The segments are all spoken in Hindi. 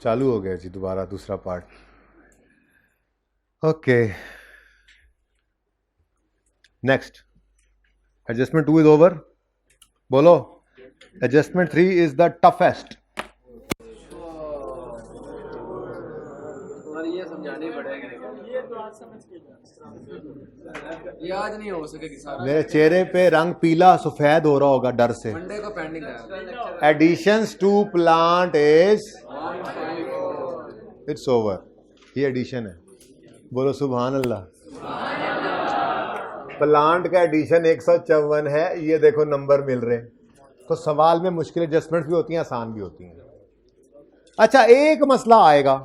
चालू हो गया जी दोबारा दूसरा part. Okay, next adjustment 2 is over. बोलो, एडजस्टमेंट 3 इज द टफेस्ट। ये समझाने पड़ेगा, ये आज नहीं हो सकेगी सारा। मेरे चेहरे पे रंग पीला सफेद हो रहा होगा डर से। मंडे को पेंडिंग है। Additions to plant is it's over. ये एडिशन है, बोलो सुभान अल्लाह। प्लांट का एडिशन 154 है, ये देखो नंबर मिल रहे हैं। तो सवाल में मुश्किल एडजस्टमेंट्स भी होती हैं, आसान भी होती हैं। अच्छा, एक मसला आएगा,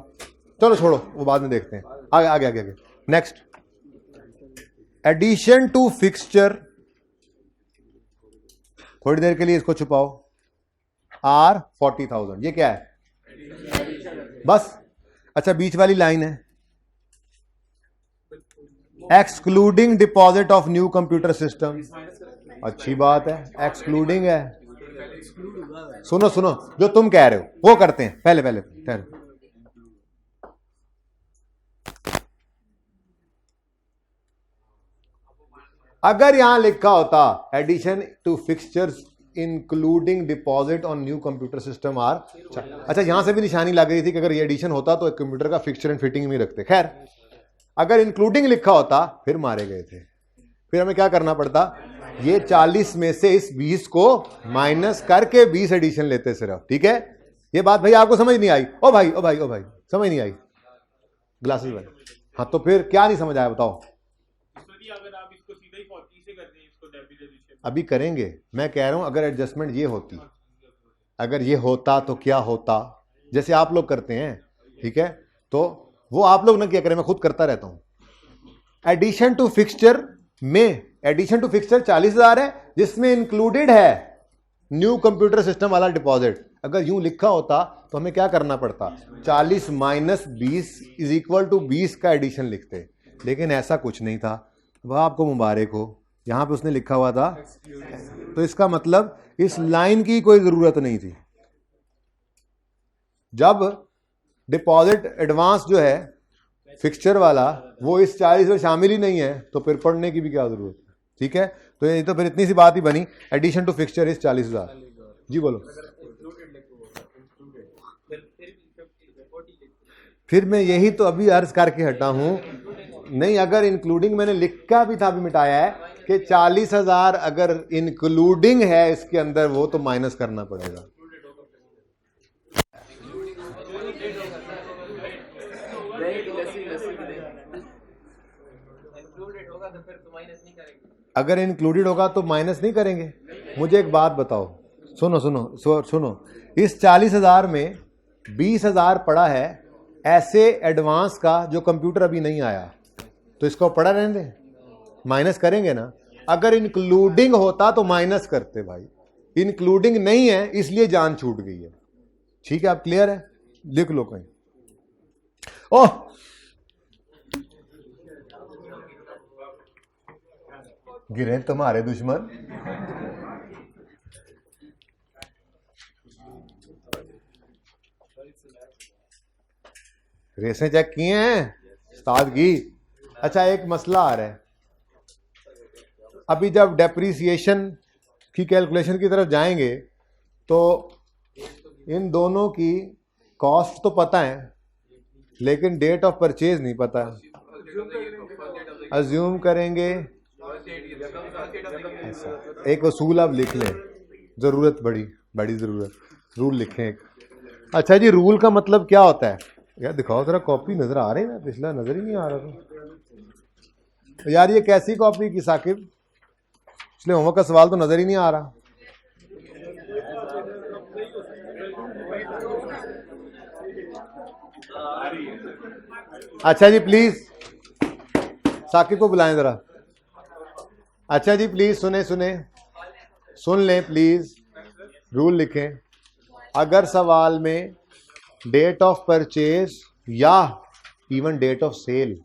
चलो छोड़ो वो बाद में देखते हैं। आगे आगे आगे आगे। Next, addition to fixture. थोड़ी देर के लिए इसको छुपाओ। आर 40,000, ये क्या है? बस। अच्छा, बीच वाली लाइन है excluding deposit of new computer system. अच्छी बात है, एक्सक्लूडिंग है। सुनो सुनो, जो तुम कह रहे हो वो करते हैं। पहले पहले ठहरो। अगर यहां लिखा होता addition to fixtures including deposit on new computer system are. अच्छा, यहां से भी निशानी लग रही थी कि अगर ये एडिशन होता तो एक कंप्यूटर का फिक्सचर एंड फिटिंग नहीं रखते। खैर, अगर इंक्लूडिंग लिखा होता फिर मारे गए थे। फिर हमें क्या करना पड़ता, ये 40 में से इस 20 को माइनस करके 20 एडिशन लेते सिर्फ। ठीक है, ये बात भाई आपको समझ नहीं आई? ओ भाई ओ भाई ओ भाई, समझ नहीं आई? ग्लासेस भाई, हाँ तो फिर क्या नहीं समझ आया बताओ? अभी करेंगे। मैं कह रहा हूं अगर एडजस्टमेंट ये होती, अगर ये होता तो क्या होता, जैसे आप लोग करते हैं। ठीक है, तो वो आप लोग ना क्या करें, मैं खुद करता रहता हूं। एडिशन टू फिक्सचर में, एडिशन टू फिक्सचर 40,000 है जिसमें इंक्लूडेड है न्यू कंप्यूटर सिस्टम वाला डिपॉजिट। अगर यूं लिखा होता तो हमें क्या करना पड़ता, 40 माइनस 20 इज इक्वल टू 20 का एडिशन लिखते। लेकिन ऐसा कुछ नहीं था। वह आपको मुबारक हो, यहां पे उसने लिखा हुआ था। तो इसका मतलब इस लाइन की कोई जरूरत नहीं थी। जब डिपॉजिट एडवांस जो है फिक्सचर वाला वो इस 40 में शामिल ही नहीं है, तो फिर पढ़ने की भी क्या जरूरत है? ठीक है, तो ये तो फिर इतनी सी बात ही बनी, एडिशन टू फिक्सचर इस 40,000। जी बोलो। फिर मैं यही तो अभी अर्ज करके हटा हूं। नहीं, अगर इंक्लूडिंग मैंने लिखा भी था, अभी मिटाया है कि 40,000 अगर इंक्लूडिंग है इसके अंदर, वो तो माइनस करना पड़ेगा। अगर इंक्लूडेड होगा तो माइनस नहीं करेंगे। मुझे एक बात बताओ, सुनो सुनो सुनो, इस 40,000 में 20,000 पड़ा है ऐसे एडवांस का जो कंप्यूटर अभी नहीं आया, तो इसको पड़ा रहने दे, माइनस करेंगे ना। अगर इंक्लूडिंग होता तो माइनस करते भाई, इंक्लूडिंग नहीं है इसलिए जान छूट गई है। ठीक है, आप क्लियर है? लिख लो कहीं। ओह, गिरे तुम्हारे दुश्मन। रेसें चेक किए हैं उस्ताद की। अच्छा, एक मसला आ रहा है। अभी जब डेप्रिसिएशन की कैलकुलेशन की तरफ जाएंगे तो इन दोनों की कॉस्ट तो पता है लेकिन डेट ऑफ परचेज नहीं पता। अज्यूम करेंगे, एक उसूल अब लिख लें, जरूरत बड़ी बड़ी जरूरत, रूल लिखें एक। अच्छा जी, रूल का मतलब क्या होता है यार? दिखाओ जरा, कॉपी नजर आ रही है ना, पिछला नजर ही नहीं आ रहा था यार। ये कैसी कॉपी की साकिब? पिछले होमवर्क का सवाल तो नजर ही नहीं आ रहा। अच्छा जी प्लीज साकिब को बुलाएं जरा। अच्छा जी प्लीज सुने सुन लें प्लीज, रूल लिखें। अगर सवाल में डेट ऑफ परचेज या इवन डेट ऑफ सेल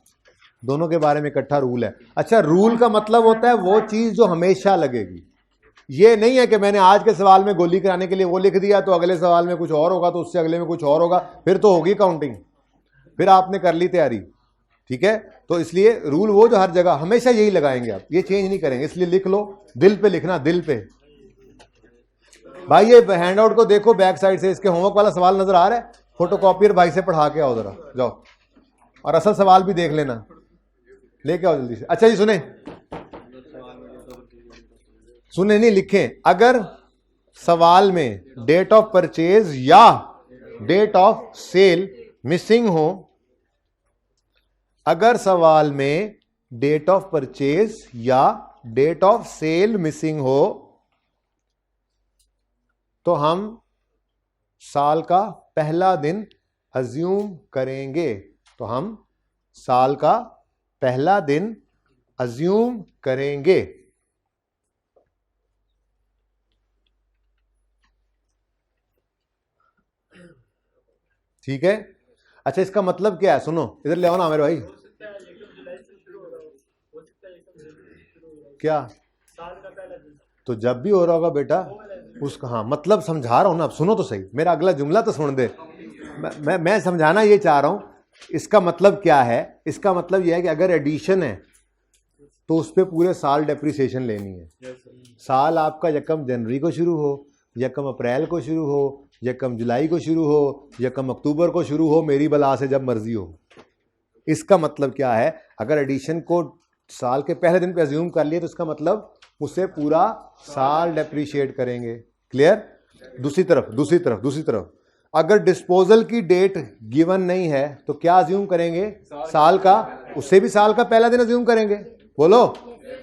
दोनों के बारे में इकट्ठा रूल है। अच्छा, रूल का मतलब होता है वो चीज जो हमेशा लगेगी। ये नहीं है कि मैंने आज के सवाल में गोली कराने के लिए वो लिख दिया तो अगले सवाल में कुछ और होगा, तो उससे अगले में कुछ और होगा, फिर तो होगी काउंटिंग, फिर आपने कर ली तैयारी। ठीक है, तो इसलिए रूल वो जो हर जगह हमेशा यही लगाएंगे आप, ये चेंज नहीं करेंगे। इसलिए लिख लो, दिल पे लिखना, दिल पे। भाई ये हैंड आउट को देखो बैक साइड से, इसके होमवर्क वाला सवाल नजर आ रहा है, फोटोकॉपियर भाई से पढ़ा के आओ जरा, जाओ, और असल सवाल भी देख लेना, लेके आओ जल्दी से। अच्छा जी सुने, सुने नहीं लिखें, अगर सवाल में डेट ऑफ परचेज या डेट ऑफ सेल मिसिंग हो, अगर सवाल में डेट ऑफ परचेज या डेट ऑफ सेल मिसिंग हो तो हम साल का पहला दिन अज्यूम करेंगे, तो हम साल का पहला दिन अज्यूम करेंगे। ठीक है, अच्छा इसका मतलब क्या है, सुनो इधर ले आओ ना मेरे भाई। क्या तो जब भी हो रहा होगा बेटा उसका, हाँ मतलब समझा रहा हूं ना, अब सुनो तो सही, मेरा अगला जुमला तो सुन दे, मैं समझाना ये चाह रहा हूं। इसका मतलब क्या है, इसका मतलब यह है कि अगर एडिशन है तो उस पर पूरे साल डेप्रिसिएशन लेनी है। साल आपका यकम जनवरी को शुरू हो, यकम अप्रैल को शुरू हो, यकम जुलाई को शुरू हो, यकम अक्टूबर को शुरू हो, मेरी बला से जब मर्जी हो। इसका मतलब क्या है, अगर एडिशन को साल के पहले दिन पे अज्यूम कर लिए तो इसका मतलब उसे पूरा साल डेप्रिशिएट करेंगे। क्लियर? दूसरी तरफ अगर डिस्पोजल की डेट गिवन नहीं है तो क्या अज्यूम करेंगे, साल का, उससे भी साल का पहला दिन अज्यूम करेंगे। बोलो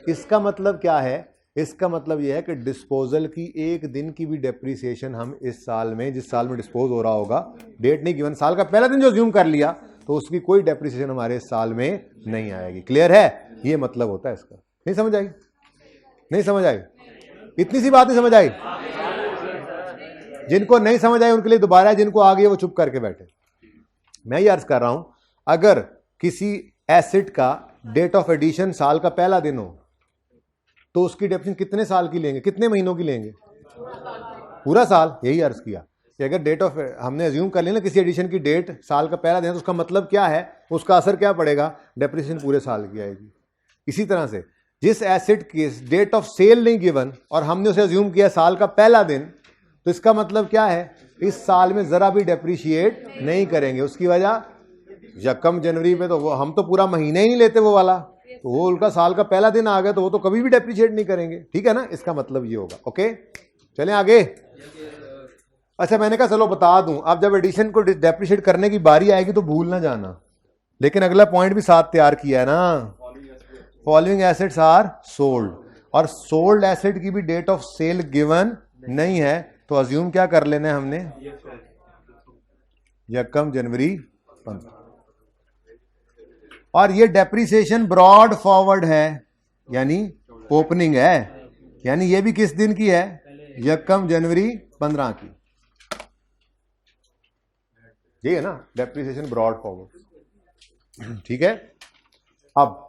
इसका मतलब क्या है, इसका मतलब यह है कि डिस्पोजल की एक दिन की भी डेप्रिसिएशन हम इस साल में, जिस साल में डिस्पोज हो रहा होगा, डेट नहीं गिवन, साल का पहला दिन जो अज्यूम कर लिया तो उसकी कोई डेप्रिसिएशन हमारे इस साल में नहीं आएगी। क्लियर है? ये मतलब होता है इसका। नहीं समझ आई? नहीं समझ आई? इतनी सी बात नहीं समझ आई? जिनको नहीं समझ आई उनके लिए दोबारा, जिनको आ गई वो चुप करके बैठे। मैं ये अर्ज कर रहा हूं, अगर किसी एसेट का डेट ऑफ एडिशन साल का पहला दिन हो तो उसकी डेप्रिसिएशन कितने साल की लेंगे, कितने महीनों की लेंगे? पूरा साल। यही अर्ज किया कि अगर डेट ऑफ, हमने अज्यूम कर लिया ना किसी एडिशन की डेट साल का पहला दिन तो उसका मतलब क्या है, उसका असर क्या पड़ेगा, डेप्रिसिएशन पूरे साल की आएगी। इसी तरह से जिस एसेट की डेट ऑफ सेल नहीं गिवन और हमने उसे अज्यूम किया साल का पहला दिन, तो इसका मतलब क्या है, इस साल में जरा भी डेप्रिशिएट नहीं करेंगे। उसकी वजह यकम जनवरी में तो वो हम तो पूरा महीना ही नहीं लेते वो वाला, तो वो उनका साल का पहला दिन आ गया तो वो तो कभी भी डेप्रिशिएट नहीं करेंगे। ठीक है ना? इसका मतलब ये होगा। ओके चलें आगे। अच्छा मैंने कहा चलो बता दूं, अब जब एडिशन को डेप्रिशिएट करने की बारी आएगी तो भूल ना जाना, लेकिन अगला पॉइंट भी साथ तैयार किया है ना, फॉलोइंग एसेट्स आर सोल्ड, और सोल्ड एसेट की भी डेट ऑफ सेल गिवन नहीं है तो अज्यूम क्या कर लेना है हमने, यकम जनवरी 15। और ये डेप्रिसिएशन ब्रॉड फॉरवर्ड है, यानी ओपनिंग है, यानी ये भी किस दिन की है, यकम जनवरी 15 की। ये है ना डेप्रिसिएशन ब्रॉड फॉरवर्ड। ठीक है, अब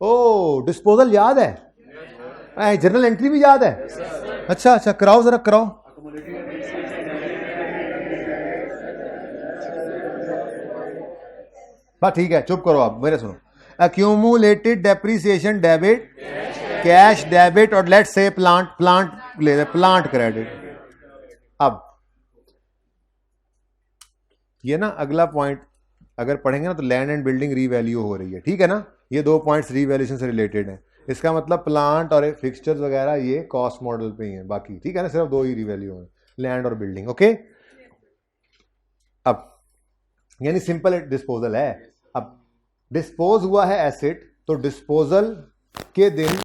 ओ डिस्पोजल याद है, जर्नल एंट्री भी याद है? अच्छा अच्छा कराओ जरा कराओ। बस ठीक है, चुप करो आप, मेरे सुनो। Accumulated depreciation debit, cash debit, और लेट्स से प्लांट ले, प्लांट क्रेडिट। अब ये ना अगला पॉइंट अगर पढ़ेंगे ना तो लैंड एंड बिल्डिंग रीवैल्यू हो रही है। ठीक है ना? ये दो पॉइंट्स रीवैल्यूएशन से रिलेटेड हैं। इसका मतलब प्लांट और फिक्सचर्स वगैरह ये कॉस्ट मॉडल पे ही है, बाकी ठीक है ना, सिर्फ दो ही रीवैल्यू है, लैंड और बिल्डिंग। ओके, अब यानी सिंपल डिस्पोजल है। अब डिस्पोज हुआ है एसेट, तो डिस्पोजल के दिन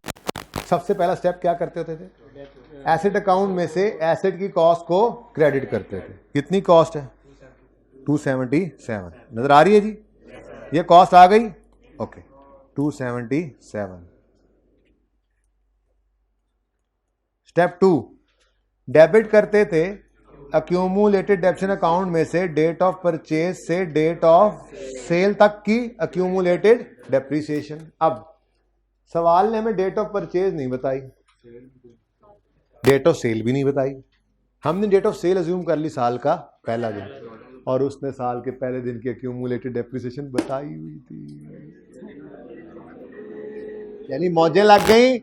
सबसे पहला स्टेप क्या करते होते थे, एसेट अकाउंट में से एसेट की कॉस्ट को क्रेडिट करते थे। कितनी कॉस्ट है? 277। नजर आ रही है जी? ये कॉस्ट आ गई। ओके 277। स्टेप 2, डेबिट करते थे अक्यूमुलेटेड डेप्शन अकाउंट में से डेट ऑफ परचेज से डेट ऑफ सेल तक की अक्यूमुलेटेड डेप्रिसिएशन। अब सवाल ने हमें डेट ऑफ परचेज नहीं बताई, डेट ऑफ सेल भी नहीं बताई। हमने डेट ऑफ सेल अज्यूम कर ली साल का पहला दिन, और उसने साल के पहले दिन की एक्यूमुलेटेड डेप्रिसिएशन बताई हुई थी। यानी मौजें लग गई,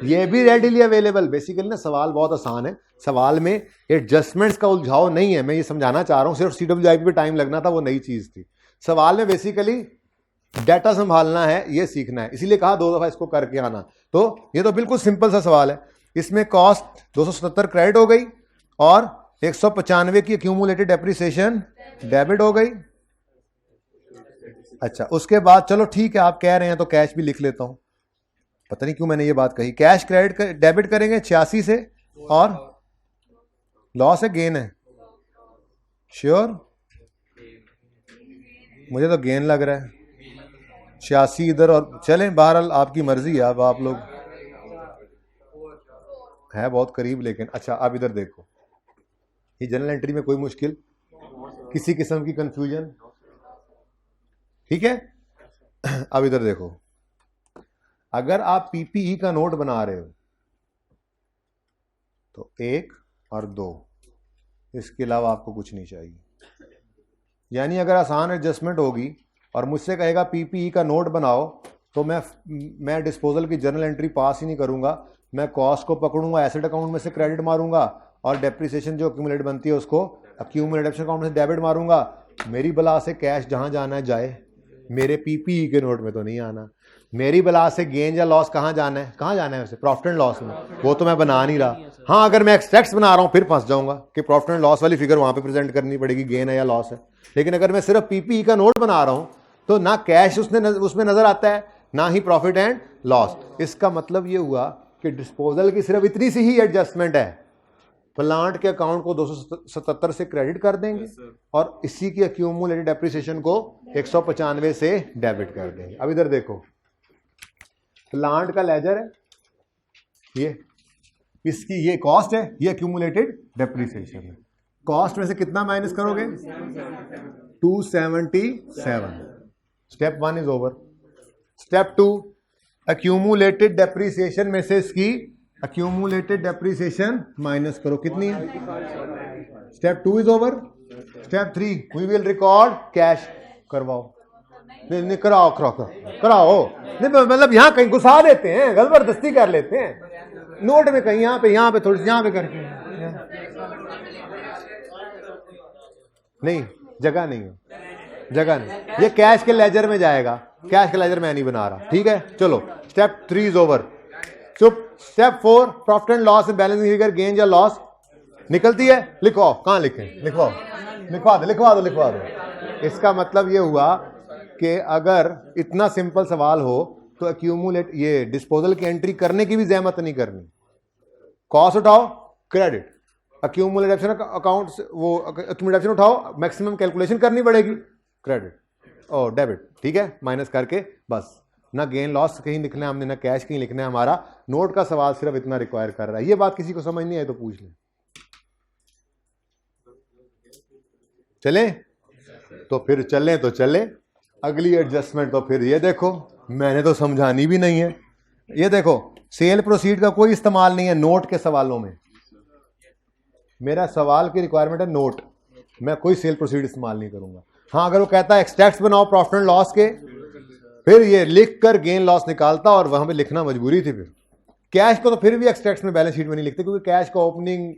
ये भी रेडिली अवेलेबल। बेसिकली ना सवाल बहुत आसान है, सवाल में एडजस्टमेंट्स का उलझाव नहीं है। मैं ये समझाना चाह रहा हूँ, सिर्फ CWIP पे टाइम लगना था, वो नई चीज थी। सवाल में बेसिकली डाटा संभालना है, ये सीखना है, इसीलिए कहा 2 दफा इसको करके आना। तो ये तो बिल्कुल सिंपल सा सवाल है। इसमें कॉस्ट 277 क्रेडिट हो गई और 195 की एक्यूमुलेटेड डेप्रिसिएशन डेबिट हो गई। अच्छा, उसके बाद चलो ठीक है, आप कह रहे हैं तो कैश भी लिख लेता हूं। पता नहीं क्यों मैंने ये बात कही। कैश क्रेडिट डेबिट करेंगे 86 से, और लॉस है गेन है? श्योर? मुझे तो गेन लग रहा है। 86 इधर, और चलें बहरहाल आपकी मर्जी है। अब आप लोग है बहुत करीब, लेकिन अच्छा अब इधर देखो, ये जनरल एंट्री में कोई मुश्किल, किसी किस्म की कंफ्यूजन? ठीक है। अब इधर देखो, अगर आप PPE का नोट बना रहे हो तो 1 और 2, इसके अलावा आपको कुछ नहीं चाहिए। यानी अगर आसान एडजस्टमेंट होगी और मुझसे कहेगा PPE का नोट बनाओ, तो मैं डिस्पोजल की जर्नल एंट्री पास ही नहीं करूंगा। मैं कॉस्ट को पकड़ूंगा, एसेट अकाउंट में से क्रेडिट मारूंगा, और डेप्रिसिएशन जो एक्यूमुलेट बनती है उसको एक्यूमुलेट अकाउंट में से डेबिट मारूंगा। मेरी बला से कैश जहां जाना है जाए, मेरे PPE के नोट में तो नहीं आना। मेरी बला से गेन या लॉस कहां जाना है? कहां जाना है वैसे? प्रॉफिट एंड लॉस में। वो तो मैं बना नहीं रहा। हाँ, अगर मैं एक्सट्रैक्ट्स बना रहा हूं फिर फंस जाऊंगा कि प्रॉफिट एंड लॉस वाली फिगर वहां पे प्रेजेंट करनी पड़ेगी, गेन है या लॉस है। लेकिन अगर मैं सिर्फ PPE का नोट बना रहा हूं तो ना कैश उसमें नजर आता है, ना ही प्रॉफिट एंड लॉस। इसका मतलब ये हुआ कि डिस्पोजल की सिर्फ इतनी सी ही एडजस्टमेंट है, प्लांट के अकाउंट को 277 से क्रेडिट कर देंगे और इसी की एक्यूमुलेटेड डेप्रिसिएशन को 195 से डेबिट कर देंगे। अब इधर देखो, प्लांट का लेजर है, ये इसकी ये कॉस्ट है, ये एक्यूमुलेटेड डेप्रिसिएशन है। कॉस्ट में से कितना माइनस करोगे? 277। Step 1 is over. Step 2, accumulated depreciation में से इसकी एक्यूमुलेटेड डेप्रिसिएशन माइनस करो, कितनी है? Step 2 is over. Step 3, we will record cash. करवाओ, नहीं कराओ नहीं, मतलब यहां कहीं घुसा देते हैं, जबरदस्ती कर लेते हैं नोट में, कहीं यहाँ पे थोड़ी यहाँ पे करके, नहीं जगह नहीं है, जगह नहीं। ये कैश के लेजर में जाएगा, कैश के लेजर मैं नहीं बना रहा। ठीक है, चलो स्टेप 3 इज ओवर। चुप। स्टेप 4, प्रॉफिट एंड लॉस में बैलेंसिंग फिगर गेन या लॉस निकलती है, लिखवाओ। कहां लिखें? लिखवाओ, लिखवा दो। इसका मतलब ये हुआ कि अगर इतना सिंपल सवाल हो तो एक्यूमुलेट, ये डिस्पोजल की एंट्री करने की भी जहमत नहीं करनी। कॉस्ट उठाओ, क्रेडिट, एक्यूमुलेशन अकाउंट से वो एक्यूमुलेशन उठाओ, मैक्सिमम कैलकुलेशन करनी पड़ेगी, क्रेडिट और डेबिट। ठीक है, माइनस करके बस। ना गेन लॉस कहीं लिखना है हमने, ना कैश कहीं लिखना है। हमारा नोट का सवाल सिर्फ इतना रिक्वायर कर रहा है। ये बात किसी को समझ नहीं आई तो पूछ लें। चले तो फिर चले अगली एडजस्टमेंट। तो फिर ये देखो, मैंने तो समझानी भी नहीं है। ये देखो, सेल प्रोसीड का कोई इस्तेमाल नहीं है नोट के सवालों में। मेरा सवाल की रिक्वायरमेंट है नोट, मैं कोई सेल प्रोसीड इस्तेमाल नहीं करूंगा। हाँ, अगर वो कहता है एक्सट्रैक्ट्स बनाओ प्रॉफिट एंड लॉस के, फिर ये लिख कर गेन लॉस निकालता, और वहां पे लिखना मजबूरी थी। फिर कैश को तो फिर भी एक्सट्रैक्ट्स में बैलेंस शीट में नहीं लिखते, क्योंकि कैश का ओपनिंग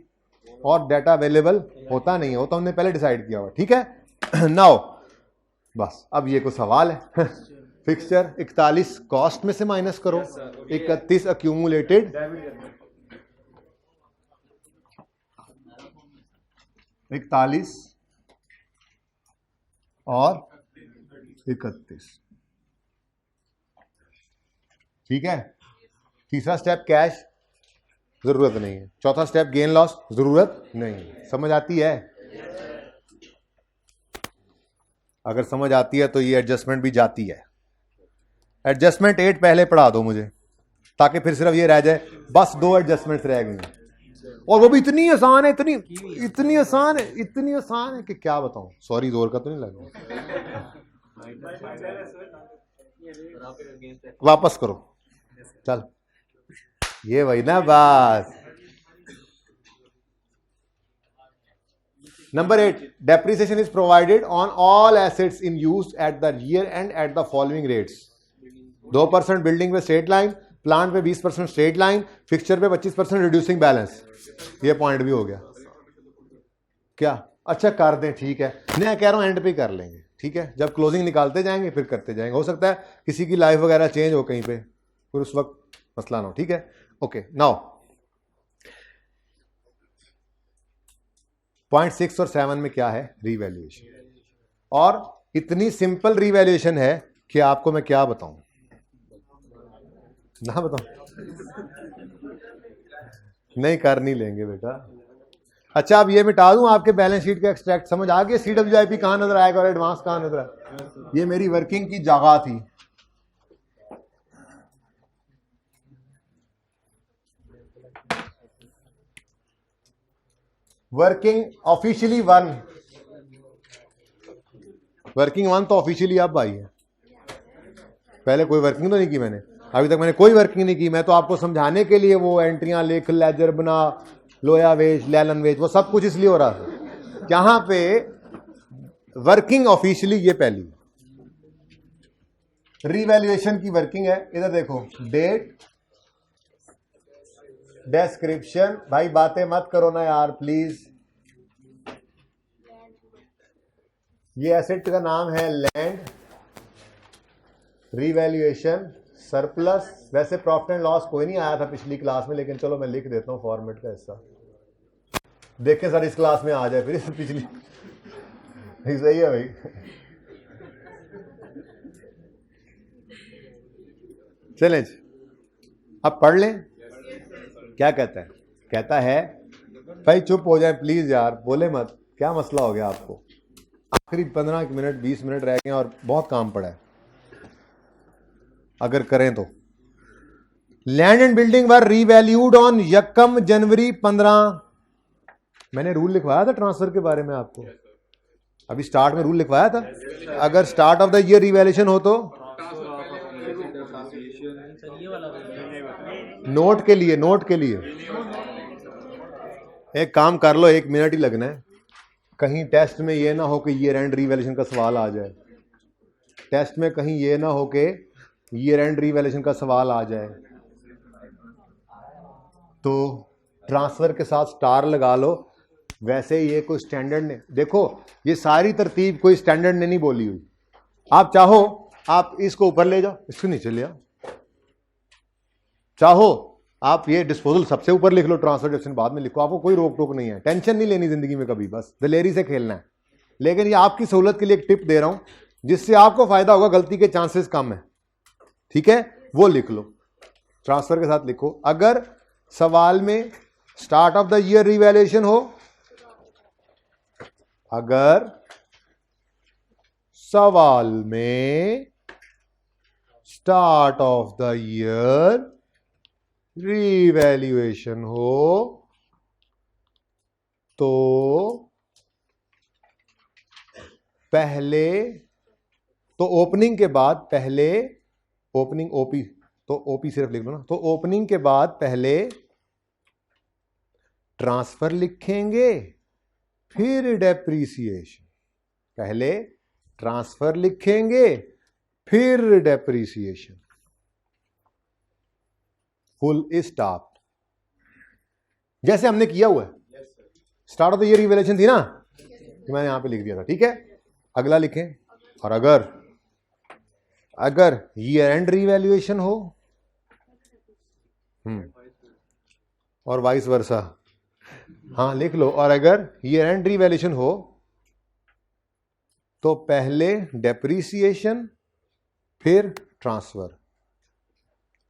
और डाटा अवेलेबल होता नहीं है, वो तो हमने पहले डिसाइड किया हुआ। ठीक है, नाउ बस अब ये कोई सवाल है? फिक्सचर 41 कॉस्ट में से माइनस करो, 31 एक्यूमुलेटेड, 41 और 31। ठीक है, तीसरा स्टेप कैश, जरूरत नहीं है। चौथा स्टेप गेन लॉस, जरूरत नहीं है। समझ आती है? अगर समझ आती है तो ये एडजस्टमेंट भी जाती है। एडजस्टमेंट 8 पहले पढ़ा दो मुझे, ताकि फिर सिर्फ ये रह जाए बस 2 एडजस्टमेंट्स रह गई, और वो भी इतनी आसान है, इतनी आसान है कि क्या बताऊं। सॉरी, जोर का तो नहीं लगा? वापस करो, चल ये वही ना बात। Number 8, depreciation is provided on all assets in use at the year and at the following rates. 2% building पे स्ट्रेट लाइन, प्लांट पे 20% स्ट्रेट लाइन, फिक्सचर पे 25% रिड्यूसिंग बैलेंस। ये पॉइंट भी हो गया क्या? अच्छा कर दें, ठीक है, मैं कह रहा हूं एंड पे कर लेंगे, ठीक है, जब क्लोजिंग निकालते जाएंगे फिर करते जाएंगे। हो सकता है किसी की लाइफ वगैरह चेंज हो कहीं पे, फिर उस वक्त मसला ना हो, ठीक है। ओके, नाउ पॉइंट 6 और 7 में क्या है? रीवैल्यूएशन। और इतनी सिंपल रीवैल्यूएशन है कि आपको मैं क्या बताऊं, ना बताऊं? नहीं कर नहीं लेंगे बेटा। अच्छा, अब ये मिटा दूं आपके बैलेंस शीट का एक्सट्रैक्ट, समझ आ गया CWIP कहां नजर आएगा और एडवांस कहां नजर आएगा? ये मेरी वर्किंग की जगह थी। वर्किंग ऑफिशियली 1, वर्किंग 1 तो ऑफिशियली अब आई है, पहले कोई वर्किंग तो नहीं की मैंने, अभी तक मैंने कोई वर्किंग नहीं की। मैं तो आपको समझाने के लिए वो एंट्रियां लिख, लेजर बना, लोया वेज, लैलन वेज, वो सब कुछ इसलिए हो रहा था। यहां पे वर्किंग ऑफिशियली ये पहली रीवैल्यूएशन की वर्किंग है। इधर देखो, डेट, डिस्क्रिप्शन, भाई बातें मत करो ना यार प्लीज। ये एसेट का नाम है लैंड, रीवैल्यूएशन, सरप्लस। वैसे प्रॉफिट एंड लॉस कोई नहीं आया था पिछली क्लास में, लेकिन चलो मैं लिख देता हूं फॉर्मेट का हिस्सा, देखें सर इस क्लास में आ जाए फिर इस पिछली। सही है भाई। चलें, अब पढ़ लें क्या कहता है। कहता है, भाई चुप हो जाए प्लीज यार, बोले मत, क्या मसला हो गया आपको? आखिरी 15 मिनट 20 मिनट रह गए और बहुत काम पड़ा है, अगर करें तो। Land and building were revalued on 1 जनवरी 15। मैंने रूल लिखवाया था ट्रांसफर के बारे में आपको, अभी स्टार्ट में रूल लिखवाया था। अगर start of the year revaluation हो तो नोट के लिए, नोट के लिए एक काम कर लो, 1 मिनट ही लगना है। कहीं टेस्ट में ये ना हो कि ईयर एंड रीवैल्यूएशन का सवाल आ जाए, टेस्ट में कहीं ये ना हो कि ईयर एंड रीवैल्यूएशन का सवाल आ जाए, तो ट्रांसफर के साथ स्टार लगा लो। वैसे ये कोई स्टैंडर्ड ने, देखो ये सारी तरतीब कोई स्टैंडर्ड ने नहीं बोली हुई। आप चाहो आप इसको ऊपर ले जाओ, इसको नीचे ले आओ, चाहो आप ये डिस्पोजल सबसे ऊपर लिख लो, ट्रांसफर डिस्ट्रीब्यूशन बाद में लिखो, आपको कोई रोक टोक नहीं है। टेंशन नहीं लेनी जिंदगी में कभी, बस दिलेरी से खेलना है। लेकिन ये आपकी सहूलत के लिए एक टिप दे रहा हूं जिससे आपको फायदा होगा, गलती के चांसेस कम है, ठीक है, वो लिख लो, ट्रांसफर के साथ लिखो। अगर सवाल में start of the year revaluation हो, अगर सवाल में start of the year revaluation हो तो पहले, तो ओपनिंग के बाद पहले, ओपनिंग ओपी, तो ओपी सिर्फ लिख लो ना, तो ओपनिंग के बाद पहले ट्रांसफर लिखेंगे फिर डेप्रीसिएशन, पहले ट्रांसफर लिखेंगे फिर डेप्रीसिएशन, फुल स्टॉप, जैसे हमने किया हुआ है। Start of the year revaluation थी ना, कि मैंने यहां पे लिख दिया था, ठीक है। अगला लिखें, और अगर ईयर एंड रिवैल्यूएशन हो, और वाइस वर्सा, हाँ लिख लो, और अगर ईयर एंड रिवैल्यूएशन हो तो पहले डेप्रीसिएशन फिर ट्रांसफर,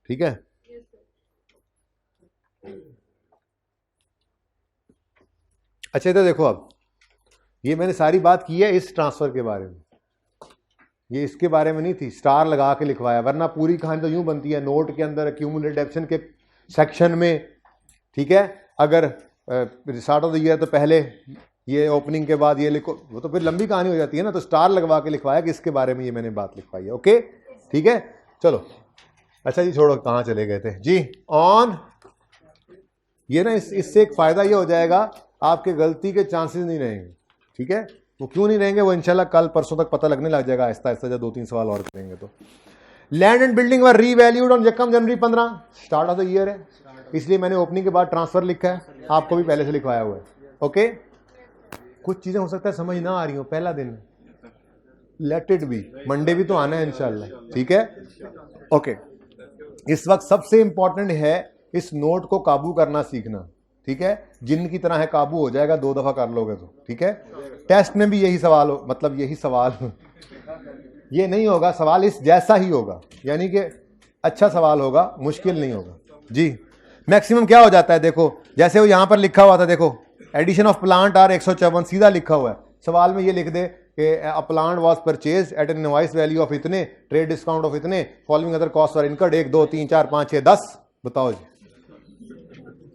ठीक है। अच्छा इधर देखो, अब ये मैंने सारी बात की है इस ट्रांसफर के बारे में, ये इसके बारे में नहीं थी, स्टार लगा के लिखवाया, वरना पूरी कहानी तो यूं बनती है नोट के अंदर एक्यूमुलेटेड डेप्शन के सेक्शन में, ठीक है। अगर स्टार्ट ऑफ द ईयर तो पहले ये ओपनिंग के बाद ये लिखो, वो तो फिर लंबी कहानी हो जाती है ना, तो स्टार लगवा के लिखवाया कि इसके बारे में ये मैंने बात लिखवाई है, ओके ठीक है। चलो अच्छा जी, छोड़ो कहाँ चले गए थे जी, ऑन ये ना, इससे एक फायदा ये हो जाएगा, आपके गलती के चांसेस नहीं रहेंगे। ठीक है, वो क्यों नहीं रहेंगे, वो इंशाल्लाह कल परसों तक पता लगने लग जाएगा आहिस्ता आहिस्ता, जब 2-3 सवाल और करेंगे तो। Land and building were revalued on यकम जनवरी 15, स्टार्ट ऑफ द ईयर है, इसलिए मैंने ओपनिंग के बाद ट्रांसफर लिखा है, आपको भी पहले से लिखवाया हुआ है। ओके, कुछ चीजें हो सकता है समझ ना आ रही हो, पहला दिन, लेट इट बी, मंडे भी तो आना है इंशाल्लाह, ठीक है। ओके, इस वक्त सबसे इंपॉर्टेंट है इस नोट को काबू करना सीखना, ठीक है, जिन की तरह है काबू हो जाएगा, 2 दफा कर लोगे तो, ठीक है। टेस्ट में भी यही सवाल हो, मतलब यही सवाल ये नहीं होगा, सवाल इस जैसा ही होगा, यानी कि अच्छा सवाल होगा, मुश्किल नहीं होगा जी। मैक्सिमम क्या हो जाता है, देखो जैसे वो यहां पर लिखा हुआ था, देखो एडिशन ऑफ प्लांट आर 154, सीधा लिखा हुआ है, सवाल में ये लिख दे कि a plant was purchase at an invoice value of इतने, ट्रेड डिस्काउंट ऑफ इतने, following other cost are incurred, 1 2 3 4 5 6 10, बताओ जी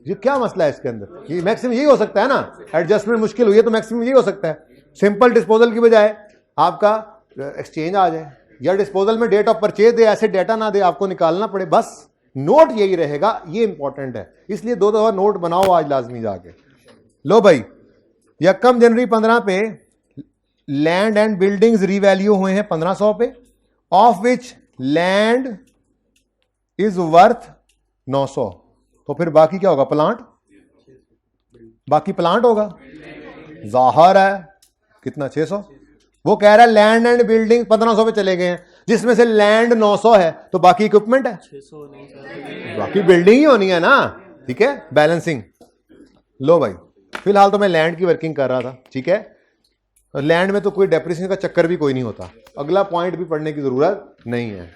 ये क्या मसला है इसके अंदर। ये मैक्सिमम यही हो सकता है ना, एडजस्टमेंट मुश्किल हुई है तो मैक्सिमम यही हो सकता है, सिंपल डिस्पोजल की बजाय आपका एक्सचेंज आ जाए, या डिस्पोजल में डेट ऑफ परचेज दे, ऐसे डेटा ना दे, आपको निकालना पड़े, बस नोट यही रहेगा, ये इंपॉर्टेंट है, इसलिए 2 दफा नोट बनाओ आज लाजमी जाके। लो भाई, यकम जनवरी 15 पे लैंड एंड बिल्डिंग्स रीवैल्यू हुए हैं 1500 पे, of which land is worth 900, तो फिर बाकी क्या होगा, प्लांट, बाकी प्लांट होगा, जाहिर है कितना 600, वो कह रहा है लैंड एंड बिल्डिंग 1500 पे चले गए हैं, जिसमें से लैंड 900 है, तो बाकी इक्विपमेंट है, बाकी बिल्डिंग ही होनी है ना, ठीक है, बैलेंसिंग। लो भाई, फिलहाल तो मैं लैंड की वर्किंग कर रहा था, ठीक है, और लैंड में तो कोई डेप्रिसिएशन का चक्कर भी कोई नहीं होता, अगला पॉइंट भी पढ़ने की जरूरत नहीं है।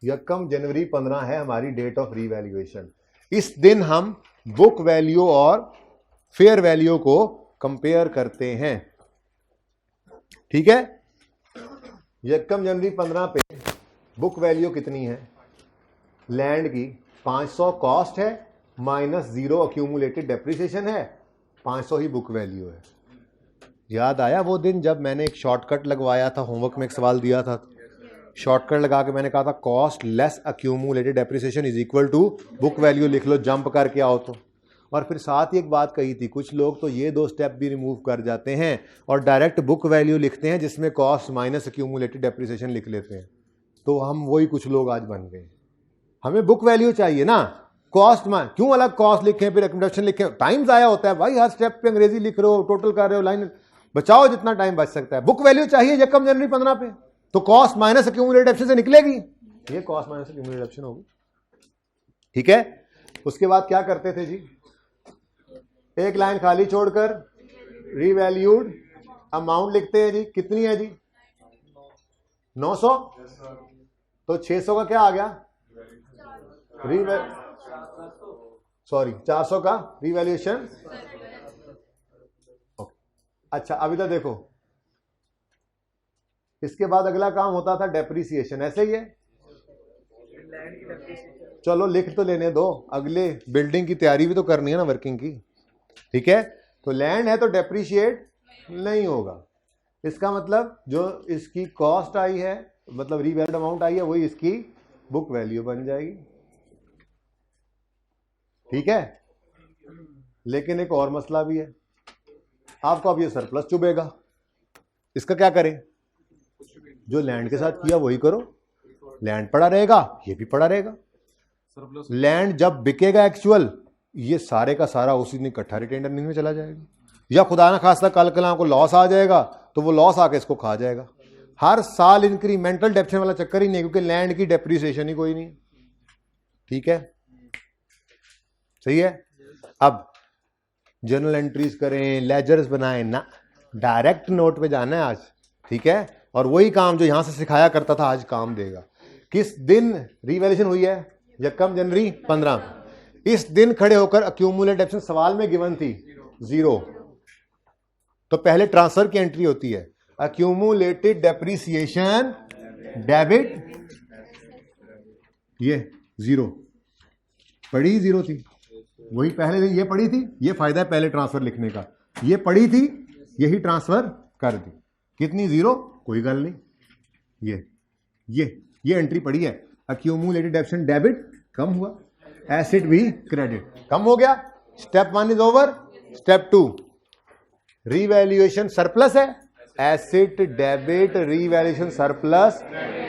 यकम जनवरी 15 है हमारी डेट ऑफ रीवैल्यूएशन, इस दिन हम बुक वैल्यू और फेयर वैल्यू को कंपेयर करते हैं, ठीक है। यकम जनवरी 15 पे बुक वैल्यू कितनी है, लैंड की 500 कॉस्ट है, -0 अक्यूमुलेटेड डेप्रिसिएशन है, 500 ही बुक वैल्यू है। याद आया वो दिन जब मैंने एक शॉर्टकट लगवाया था, होमवर्क में एक सवाल दिया था, शॉर्टकट लगा के मैंने कहा था cost less accumulated depreciation is equal to book value, लिख लो जंप करके आओ तो। और फिर साथ ही एक बात कही थी, कुछ लोग तो ये 2 स्टेप भी रिमूव कर जाते हैं और डायरेक्ट बुक वैल्यू लिखते हैं, जिसमें कॉस्ट माइनस अक्यूमुलेटेड डेप्रिसिएशन लिख लेते हैं, तो हम वही कुछ लोग आज बन गए। हमें बुक वैल्यू चाहिए ना, कॉस्ट में क्यों अलग कॉस्ट लिखें फिर अकोमोडेशन लिखें, टाइम जाया होता है भाई, हर स्टेप पे अंग्रेजी लिख रहे हो, टोटल कर रहे हो, लाइन बचाओ जितना टाइम बच सकता है। बुक वैल्यू चाहिए यकम जनवरी 15 पे, तो कॉस्ट माइनस अक्यूमुलेटेड ऑप्शन से निकलेगी, ये कॉस्ट माइनस अक्यूमुलेटेड ऑप्शन होगी, ठीक है। उसके बाद क्या करते थे जी, एक लाइन खाली छोड़कर रीवैल्यूड अमाउंट लिखते हैं जी, कितनी है जी 900, तो 600 का क्या आ गया, 400 का रीवैल्यूएशन। अच्छा अभी तो देखो, इसके बाद अगला काम होता था डेप्रिसिएशन, ऐसे ही है, चलो लिख तो लेने दो, अगले बिल्डिंग की तैयारी भी तो करनी है ना वर्किंग की, ठीक है। तो लैंड है तो डेप्रिशिएट नहीं होगा, इसका मतलब जो इसकी कॉस्ट आई है, मतलब रीवैल्यूड अमाउंट आई है, वही इसकी बुक वैल्यू बन जाएगी, ठीक है। लेकिन एक और मसला भी है, आपको अब ये सरप्लस चुभेगा, इसका क्या करें, जो लैंड के साथ किया वही करो, लैंड पड़ा रहेगा, ये भी पड़ा रहेगा, लैंड जब बिकेगा एक्चुअल, ये सारे का सारा उसी दिन इकट्ठा रिटेन अर्निंग में चला जाएगा, या खुदा ना खास्ता कल कल को लॉस आ जाएगा तो वो लॉस आके इसको खा जाएगा। हर साल इंक्रीमेंटल डेप्रिसिएशन वाला चक्कर ही नहीं, क्योंकि लैंड की डेप्रिसिएशन ही कोई नहीं, ठीक है, सही है। अब जर्नल एंट्रीज करें, लेजर्स बनाएं ना, डायरेक्ट नोट पे जाना है आज, ठीक है। और वही काम जो यहां से सिखाया करता था आज काम देगा। किस दिन रीवैल्यूएशन हुई है, यकम जनवरी 15, इस दिन खड़े होकर अक्यूमुलेटेड डेप्रिसिएशन सवाल में गिवन थी 0, तो पहले ट्रांसफर की एंट्री होती है, अक्यूमुलेटेड डेप्रिसिएशन डेबिट, ये 0 पड़ी, 0 थी, वही पहले दिन ये पड़ी थी, ये फायदा है पहले ट्रांसफर लिखने का, ये पड़ी थी यही ट्रांसफर कर दी, कितनी 0, कोई गल नहीं, ये एंट्री पड़ी है, अक्यूमुलेटेड डेप्रिसिएशन डेबिट कम हुआ, एसेट भी क्रेडिट कम हो गया, step 1 is over, step 2 revaluation surplus है, asset debit revaluation surplus,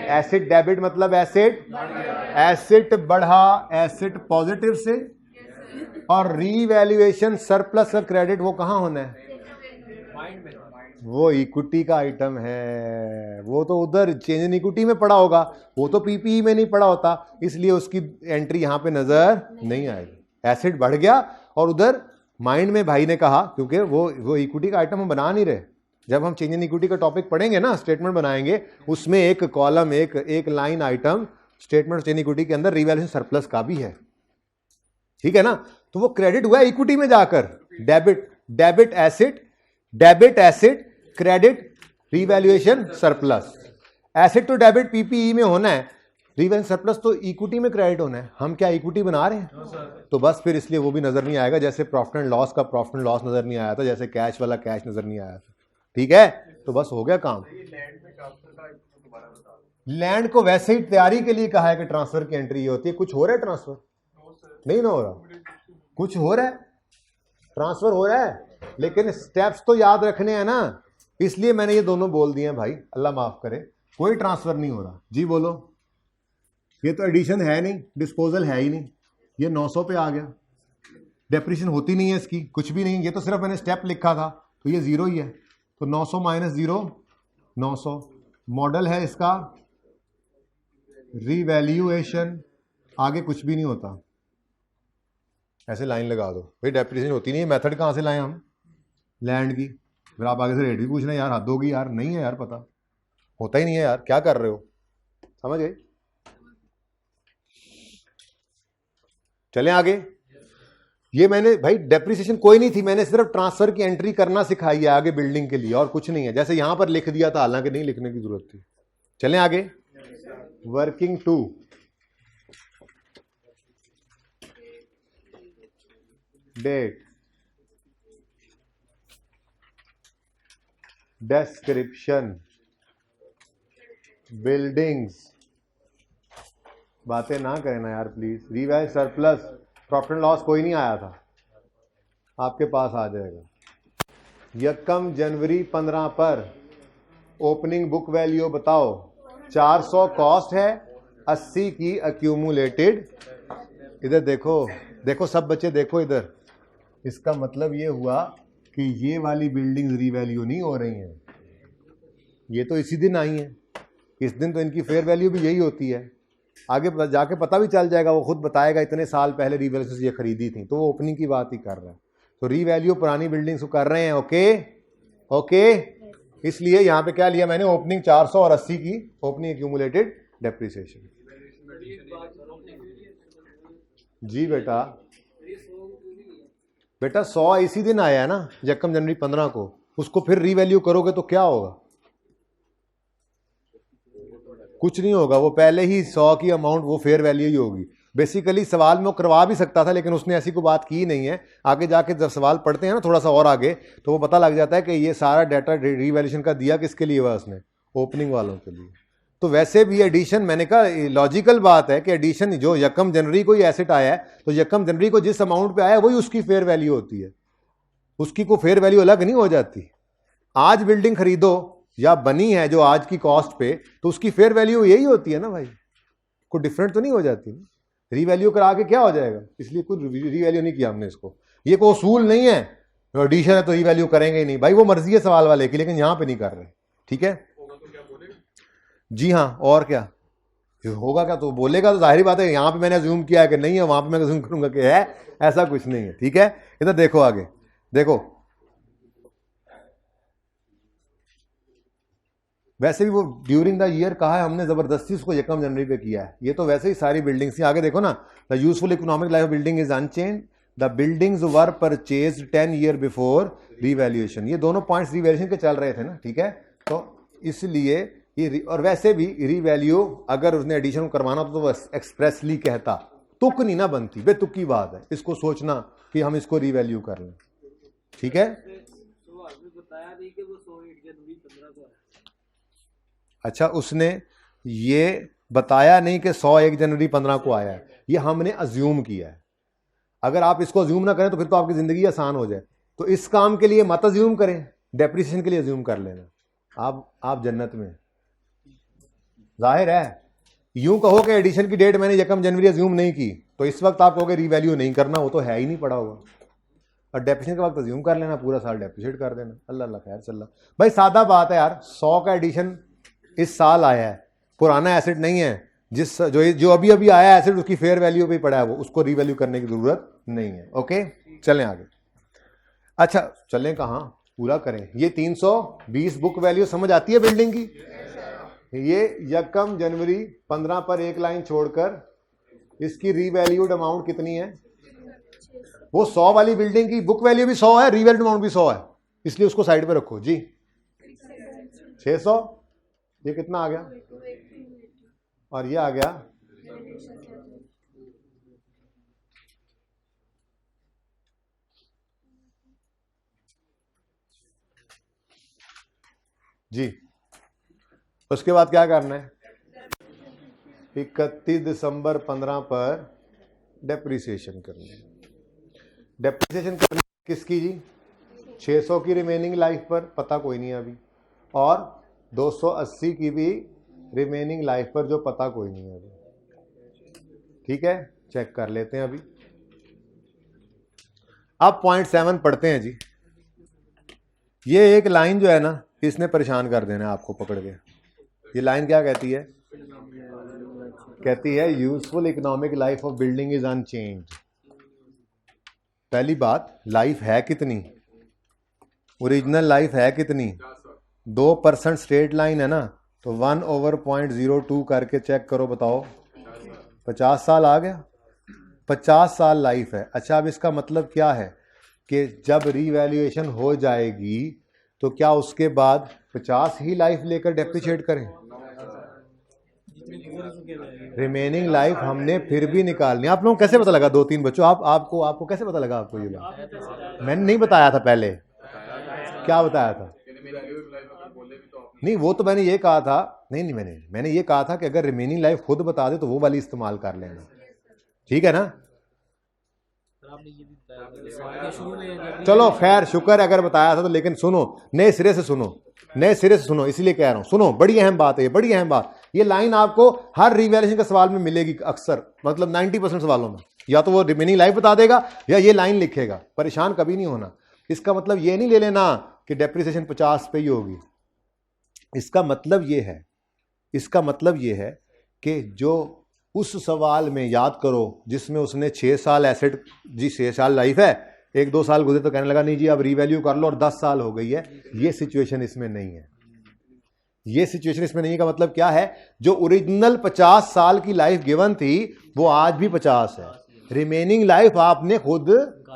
asset debit मतलब एसेट बढ़ा एसेट पॉजिटिव से, और रीवैल्यूएशन सरप्लस का क्रेडिट वो कहां होना है, वो इक्विटी का आइटम है, वो तो उधर चेंज इन इक्विटी में पड़ा होगा, वो तो पीपीई में नहीं पड़ा होता, इसलिए उसकी एंट्री यहां पे नजर नहीं आएगी। एसेट बढ़ गया और उधर माइंड में भाई ने कहा, क्योंकि वो इक्विटी का आइटम हम बना नहीं रहे, जब हम चेंज इन इक्विटी का टॉपिक पढ़ेंगे ना, स्टेटमेंट बनाएंगे, उसमें एक कॉलम एक line item statement change equity के अंदर रीवैल्यूएशन सरप्लस का भी है, ठीक है ना। तो वो क्रेडिट हुआ इक्विटी में जाकर, debit asset credit revaluation surplus. Asset तो डेबिट पीपीई में होना है, रीवैल्यूएशन सरप्लस तो इक्विटी में क्रेडिट होना है। हम क्या इक्विटी बना रहे हैं? तो बस फिर इसलिए वो भी नजर नहीं आएगा, जैसे प्रॉफिट एंड लॉस का प्रॉफिट एंड लॉस नजर नहीं आया था, जैसे कैश वाला कैश नजर नहीं आया था, ठीक है। तो बस हो गया काम। लैंड को वैसे ही तैयारी के लिए कहा है कि ट्रांसफर की एंट्री ये होती है। कुछ हो रहा है ट्रांसफर? नहीं ना हो रहा, कुछ हो रहा है, ट्रांसफर हो रहा है, लेकिन स्टेप्स तो याद रखने हैं ना, इसलिए मैंने ये दोनों बोल दिए हैं भाई, अल्लाह माफ करे। कोई ट्रांसफर नहीं हो रहा। जी बोलो। ये तो एडिशन है नहीं, डिस्पोजल है ही नहीं, ये 900 पे आ गया, डेप्रिसिएशन होती नहीं है इसकी, कुछ भी नहीं, ये तो सिर्फ मैंने स्टेप लिखा था, तो ये जीरो ही है, तो 900 माइनस 0 900। मॉडल है इसका रीवैल्यूएशन, आगे कुछ भी नहीं होता, ऐसे लाइन लगा दो भाई, डेप्रिसिएशन होती नहीं है। मेथड कहाँ से लाए हम? लैंड की। फिर आप आगे से रेट भी पूछना, यार हद होगी यार, नहीं है यार, पता होता ही नहीं है यार, क्या कर रहे हो, समझ गए। चलें आगे। ये मैंने भाई डेप्रिसिएशन कोई नहीं थी, मैंने सिर्फ ट्रांसफर की एंट्री करना सिखाई है आगे बिल्डिंग के लिए, और कुछ नहीं है, जैसे यहां पर लिख दिया था, हालांकि नहीं लिखने की जरूरत थी। चलें आगे। Working to date description buildings, बातें ना करें ना यार please. Revaluation surplus, profit and loss कोई नहीं आया था, आपके पास आ जाएगा। यकम जनवरी 15 पर ओपनिंग बुक वैल्यू बताओ, 400 कॉस्ट है, 80 की अक्यूमुलेटेड। इधर देखो, देखो सब बच्चे देखो इधर, इसका मतलब ये हुआ कि ये वाली बिल्डिंग्स रीवैल्यू नहीं हो रही हैं, ये तो इसी दिन आई हैं, इस दिन तो इनकी फेयर वैल्यू भी यही होती है। आगे जाके पता भी चल जाएगा, वो खुद बताएगा इतने साल पहले रीवैल्यू से ये खरीदी थी, तो वो ओपनिंग की बात ही कर रहा है। तो रीवैल्यू पुरानी बिल्डिंग्स को कर रहे हैं, ओके। इसलिए यहां पे क्या लिया मैंने, ओपनिंग 400 और 80 की ओपनिंग एक्यूमुलेटेड डेप्रिसिएशन। जी बेटा 100 इसी दिन आया है ना, यकम जनवरी 15 को, उसको फिर रीवैल्यू करोगे तो क्या होगा? कुछ नहीं होगा, वो पहले ही 100 की अमाउंट वो फेयर वैल्यू ही होगी। बेसिकली सवाल में वो करवा भी सकता था, लेकिन उसने ऐसी कोई बात की नहीं है। आगे जाके जब सवाल पढ़ते हैं ना थोड़ा सा और आगे, तो वो पता लग जाता है कि ये सारा डाटा रीवैल्यूएशन का दिया किसके लिए हुआ उसने, ओपनिंग वालों के लिए। तो वैसे भी एडिशन, मैंने कहा लॉजिकल बात है कि एडिशन जो यकम जनवरी को ही एसेट आया है, तो यकम जनवरी को जिस अमाउंट पे आया वही उसकी फेयर वैल्यू होती है, उसकी कोई फेयर वैल्यू अलग नहीं हो जाती। आज बिल्डिंग खरीदो या बनी है जो आज की कॉस्ट पे, तो उसकी फेयर वैल्यू यही होती है ना भाई, कोई डिफरेंट तो नहीं हो जाती ना। रीवैल्यू करा के क्या हो जाएगा, इसलिए कुछ रीवैल्यू नहीं किया हमने इसको। ये कोई उसूल नहीं है, एडिशन है तो रीवैल्यू करेंगे ही नहीं, भाई वो मर्जी है सवाल वाले की, लेकिन यहां पे नहीं कर रहे, ठीक है। जी हाँ, और क्या होगा, क्या तो बोलेगा, तो जाहिर बात है यहां पे मैंने अज्यूम किया है कि नहीं है, वहां पे मैं अज्यूम करूंगा कि है, ऐसा कुछ नहीं है, ठीक है। इधर देखो, आगे देखो, वैसे भी वो ड्यूरिंग द ईयर कहा है हमने, जबरदस्ती उसको यकम जनवरी पे किया है। ये तो वैसे ही सारी बिल्डिंग्स थी। आगे देखो ना, the useful economic life of building is unchanged, the buildings were purchased 10 year before revaluation. ये दोनों पॉइंट्स रीवैल्यूएशन के चल रहे थे ना, ठीक है। तो इसलिए ये, और वैसे भी रीवैल्यू अगर उसने एडिशन करवाना तो वो एक्सप्रेसली कहता, तुक नहीं ना बनती, बेतुकी बात है इसको सोचना कि हम इसको रीवैल्यू कर लें, ठीक है। अच्छा, उसने ये बताया नहीं कि 101 जनवरी 15 को आया है, ये हमने अज्यूम किया है। अगर आप इसको अज्यूम ना करें तो फिर तो आपकी जिंदगी आसान हो जाए। तो इस काम के लिए मत अज्यूम करें, डेप्रिसिएशन के लिए अज्यूम कर लेना, आप जन्नत में। जाहिर है यूं कहो कि एडिशन की डेट मैंने 1 जनवरी अज्यूम नहीं की तो इस वक्त आप कहोगे रीवैल्यू नहीं करना, वो तो है ही नहीं पड़ा हुआ। और डेप्रिसिएशन के वक्त अज्यूम कर लेना, पूरा साल डेप्रिशिएट कर देना। अल्लाह अल्लाह खैर चल। भाई सादा बात है यार, 100 का एडिशन इस साल आया है, पुराना एसेट नहीं है, जो अभी अभी आया एसेट उसकी फेयर वैल्यू पे पड़ा है, वो उसको रीवैल्यू करने की जरूरत नहीं है। ओके चलें आगे। अच्छा चलें कहाँ, पूरा करें। ये 320 बुक वैल्यू समझ आती है बिल्डिंग की। ये 1 जनवरी 15 पर एक लाइन छोड़कर इसकी रीवैल्यूड अमाउंट कितनी है? वो 100 वाली बिल्डिंग की बुक वैल्यू भी 100 है, रीवैल्यूड अमाउंट भी 100 है, इसलिए उसको साइड पे रखो जी। 600, ये कितना आ गया? और ये आ गया जी। उसके बाद क्या करना है? 31 दिसंबर 15 पर डेप्रिसिएशन करनी है। डेप्रिसिएशन करनी किसकी जी? 600 की रिमेनिंग लाइफ पर, पता कोई नहीं है अभी, और 280 की भी रिमेनिंग लाइफ पर, जो पता कोई नहीं है अभी। ठीक है, चेक कर लेते हैं अभी। अब पॉइंट 7 पढ़ते हैं जी। ये एक लाइन जो है ना, इसने परेशान कर देना है आपको पकड़ के। ये लाइन क्या कहती है? कहती है useful economic life of building is unchanged. पहली बात, लाइफ है कितनी? ओरिजिनल लाइफ है कितनी? 2% स्ट्रेट लाइन है ना, तो 1/0.02 करके चेक करो, बताओ 50 साल आ गया। 50 साल लाइफ है। अच्छा अब इसका मतलब क्या है कि जब रीवैल्यूएशन हो जाएगी तो क्या उसके बाद 50 ही लाइफ लेकर डेप्रिशिएट करें? रिमेनिंग लाइफ हमने फिर भी निकालनी। आप लोगों को कैसे पता लगा? 2-3 बच्चों, आपको कैसे पता लगा? आपको ये बात मैंने नहीं बताया था पहले। क्या बताया था? नहीं वो तो मैंने ये कहा था, नहीं मैंने ये कहा था कि अगर रिमेनिंग लाइफ खुद बता दे तो वो वाली इस्तेमाल कर लेना, ठीक है ना? चलो खैर शुक्र अगर बताया था तो, लेकिन सुनो नए सिरे से सुनो, इसलिए कह रहा हूं, सुनो, बड़ी अहम बात है ये, बड़ी अहम बात। ये लाइन आपको हर रिवैल्यूएशन के सवाल में मिलेगी अक्सर, मतलब 90% सवालों में, या तो वो रिमेनिंग लाइफ बता देगा या ये लाइन लिखेगा। परेशान कभी नहीं होना। इसका मतलब ये नहीं ले लेना कि डेप्रिसिएशन 50 पे ही होगी। इसका मतलब ये है कि जो उस सवाल में याद करो जिसमें उसने 6 साल एसेट, जी 6 साल लाइफ है, 1-2 साल गुजरे तो कहने लगा नहीं जी अब रीवैल्यू कर लो और 10 साल हो गई है। ये सिचुएशन इसमें नहीं है। ये सिचुएशन इसमें नहीं का मतलब क्या है? जो ओरिजिनल 50 साल की लाइफ गिवन थी वो आज भी 50 है। रिमेनिंग लाइफ आपने खुद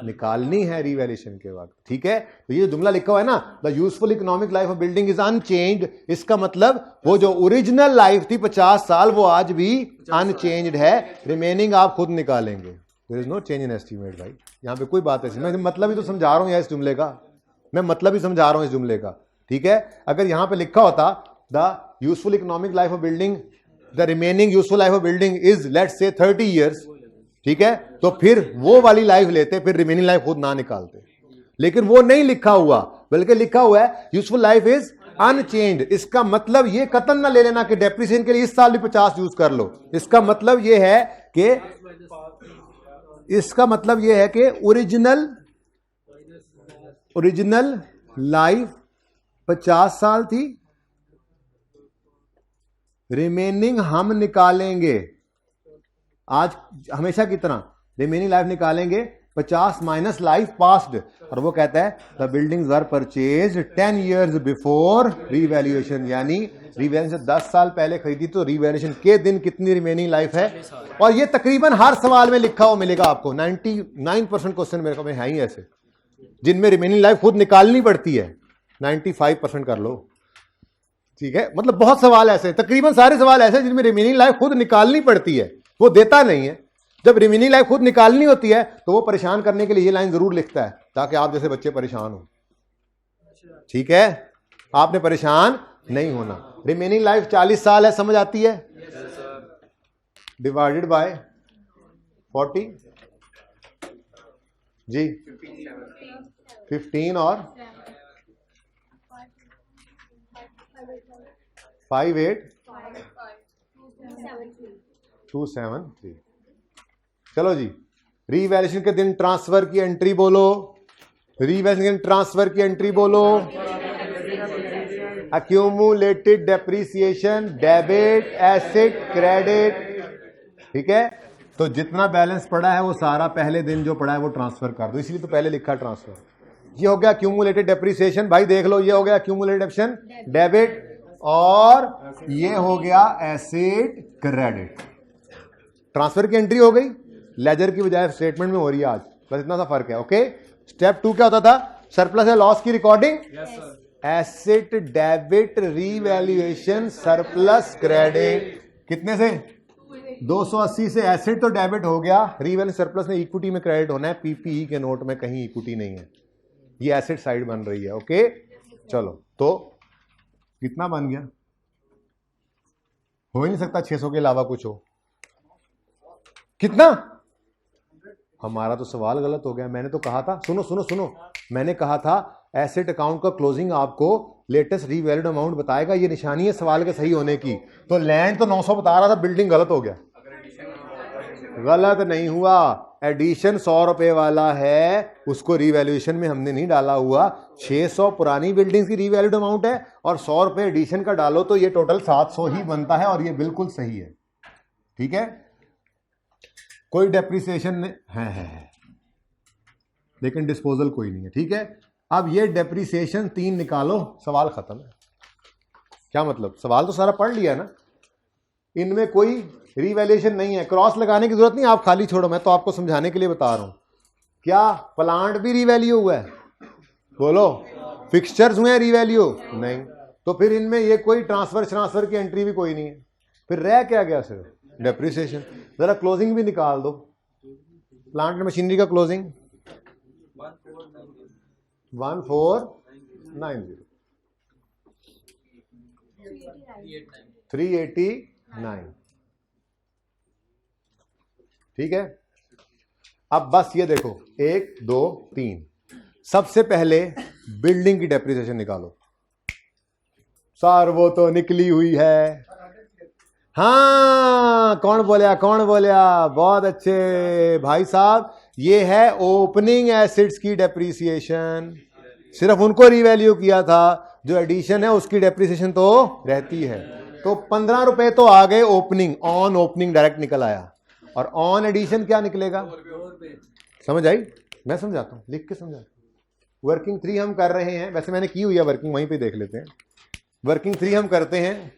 निकालनी है रिवैल्यूएशन के वक्त, ठीक है? तो ये जुमला लिखा हुआ है ना, the useful economic life of building is unchanged. इसका मतलब वो जो ओरिजिनल लाइफ थी 50 साल वो आज भी अनचेंज्ड है, रिमेनिंग आप खुद निकालेंगे। There is no change in estimate. भाई यहां पे कोई बात ऐसी, मैं मतलब ही तो समझा रहा हूं यार इस जुमले का, मैं मतलब ही समझा रहा हूं इस जुमले का, ठीक है? अगर यहां पे लिखा होता the useful economic life of building, the remaining useful life of building is let's say 30 years, ठीक है, तो फिर वो वाली लाइफ लेते, फिर रिमेनिंग लाइफ खुद ना निकालते। लेकिन वो नहीं लिखा हुआ, बल्कि लिखा हुआ है यूजफुल लाइफ इज अनचेंज्ड। इसका मतलब ये कतन ना ले लेना कि डेप्रिसिएशन के लिए इस साल भी 50 यूज कर लो। इसका मतलब ये है कि ओरिजिनल लाइफ 50 साल थी, रिमेनिंग हम निकालेंगे आज हमेशा की तरह, रिमेनिंग लाइफ निकालेंगे 50 माइनस लाइफ पास्ड। और वो कहता है the buildings were purchased 10 years before revaluation, यानी रीवैल्यूएशन 10 साल पहले खरीदी तो रीवैल्यूएशन के दिन कितनी रिमेनिंग लाइफ है। और ये तकरीबन हर सवाल में लिखा हुआ मिलेगा आपको। 99% क्वेश्चन मेरे को में है ही ऐसे जिनमें रिमेनिंग लाइफ खुद निकालनी पड़ती है। 95% कर लो, ठीक है? मतलब बहुत सवाल ऐसे, तकरीबन सारे सवाल ऐसे जिनमें रिमेनिंग लाइफ खुद निकालनी पड़ती है, वो देता नहीं है। जब रिमेनिंग लाइफ खुद निकालनी होती है तो वो परेशान करने के लिए ये लाइन जरूर लिखता है, ताकि आप जैसे बच्चे परेशान हो, ठीक है? आपने परेशान नहीं होना। रिमेनिंग लाइफ 40 साल है, समझ आती है? डिवाइडेड बाय 40 जी 15 और 58273। चलो जी, रीवैल्यूएशन के दिन ट्रांसफर की एंट्री बोलो, रीवैल्यूएशन के दिन ट्रांसफर की एंट्री बोलो। Accumulated depreciation, debit, asset, credit, ठीक है। तो जितना बैलेंस पड़ा है वो सारा पहले दिन जो पड़ा है वो ट्रांसफर कर दो, इसलिए तो पहले लिखा ट्रांसफर। ये हो गया अक्यूमुलेटेड डेप्रीसिएशन, भाई देख लो, ये हो गया अक्यूमुलेटेड डेप्रीसिएशन डेबिट, और ये हो गया एसेट क्रेडिट। ट्रांसफर की एंट्री हो गई, लेजर की बजाय स्टेटमेंट में हो रही है आज, बस इतना सा फर्क है। ओके, स्टेप 2 क्या होता था? सरप्लस या लॉस की recording, asset debit revaluation surplus credit. कितने से? 280 से एसेट तो डेबिट हो गया, रीवैल्यू सरप्लस में इक्विटी में क्रेडिट होना है, पीपीई के नोट में कहीं इक्विटी नहीं है, ये एसेट साइड बन रही है। ओके चलो, तो कितना बन गया? हो ही नहीं सकता 600 के अलावा कुछ हो। कितना? हमारा तो सवाल गलत हो गया। मैंने तो कहा था, सुनो सुनो सुनो, मैंने कहा था एसेट अकाउंट का क्लोजिंग आपको लेटेस्ट रीवैल्यूड अमाउंट बताएगा, ये निशानी है सवाल के सही होने की। तो लैंड तो 900 बता रहा था, बिल्डिंग गलत हो गया। गलत नहीं हुआ, एडिशन 100 रुपए वाला है, उसको रीवैल्यूएशन में हमने नहीं डाला हुआ। 600 पुरानी बिल्डिंग की रीवैल्यूड अमाउंट है और 100 रुपए एडिशन का डालो तो ये टोटल 700 ही बनता है, और ये बिल्कुल सही है। ठीक है, कोई डेप्रिसिएशन है, लेकिन डिस्पोजल कोई नहीं है। ठीक है, अब ये डेप्रिसिएशन 3 निकालो, सवाल खत्म है। क्या मतलब? सवाल तो सारा पढ़ लिया ना, इनमें कोई रीवैल्यूएशन नहीं है, क्रॉस लगाने की जरूरत नहीं, आप खाली छोड़ो, मैं तो आपको समझाने के लिए बता रहा हूं। क्या प्लांट भी रीवैल्यू हुआ है? बोलो। फिक्सचर्स हुए हैं रीवैल्यू? नहीं। तो फिर इनमें ये कोई ट्रांसफर की एंट्री भी कोई नहीं है, फिर रह क्या गया? सिर्फ डेप्रिसिएशन। जरा क्लोजिंग भी निकाल दो, प्लांट एंड मशीनरी का क्लोजिंग 1490, 389। ठीक है, अब बस ये देखो, 1 2 3, सबसे पहले बिल्डिंग की डेप्रिसिएशन निकालो। सर वो तो निकली हुई है। हाँ, कौन बोलिया? बहुत अच्छे भाई साहब, ये है ओपनिंग एसिड्स की डेप्रिसिएशन। सिर्फ उनको रीवैल्यू किया था, जो एडिशन है उसकी डेप्रिसिएशन तो रहती है। तो 15 रुपए तो आ गए ओपनिंग, ऑन ओपनिंग डायरेक्ट निकल आया, और ऑन एडिशन क्या निकलेगा? समझ आई? मैं समझाता हूं, लिख के समझाता हूं। वर्किंग 3 हम कर रहे हैं, वैसे मैंने की हुई है वर्किंग, वहीं पे देख लेते हैं। वर्किंग 3 हम करते हैं,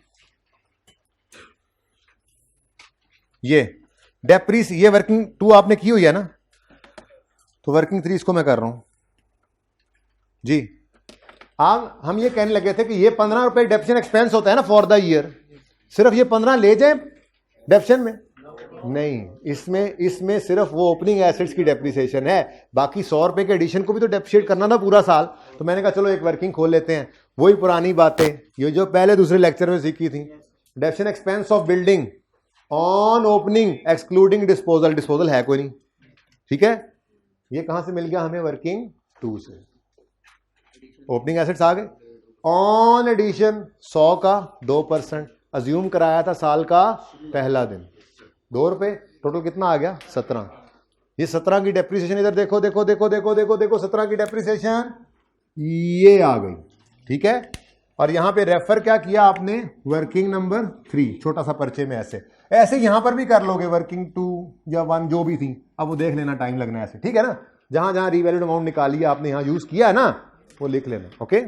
ये डेप्रीस, ये वर्किंग 2 आपने की हुई है ना, तो वर्किंग 3 इसको मैं कर रहा हूं जी। अब हम ये कहने लगे थे कि ये 15 रुपए डेप्शन एक्सपेंस होता है ना फॉर द ईयर, सिर्फ ये 15 ले जाए डेप्शन में? नहीं, इसमें सिर्फ वो ओपनिंग एसेट्स की डेप्रिसिएशन है, बाकी 100 रुपए के एडिशन को भी तो डेप्रिशिएट करना ना पूरा साल। तो मैंने कहा चलो एक वर्किंग खोल लेते हैं, वही पुरानी बातें, ये जो पहले दूसरे लेक्चर में सीखी थी। डेप्शन expense of building on opening excluding disposal, disposal है कोई नहीं। ठीक है, ये कहां से मिल गया हमें? वर्किंग 2 से। ओपनिंग एसेट्स आ गए, ऑन एडिशन 100 का 2%, अज्यूम कराया था साल का पहला दिन, 2 रुपए, टोटल कितना आ गया? 17। ये 17 की डेप्रिसिएशन इधर देखो देखो देखो देखो देखो देखो, 17 की डेप्रिसिएशन ये आ गई। ठीक है, और यहां पे रेफर क्या किया आपने? वर्किंग नंबर 3, छोटा सा पर्चे में ऐसे यहां पर भी कर लोगे, वर्किंग 2 या 1 जो भी थी, अब वो देख लेना, टाइम लगना है ऐसे। ठीक है ना, जहां जहां रीवैल्यूड अमाउंट निकाली है आपने, यहां यूज किया है ना, वो लिख लेना। ओके,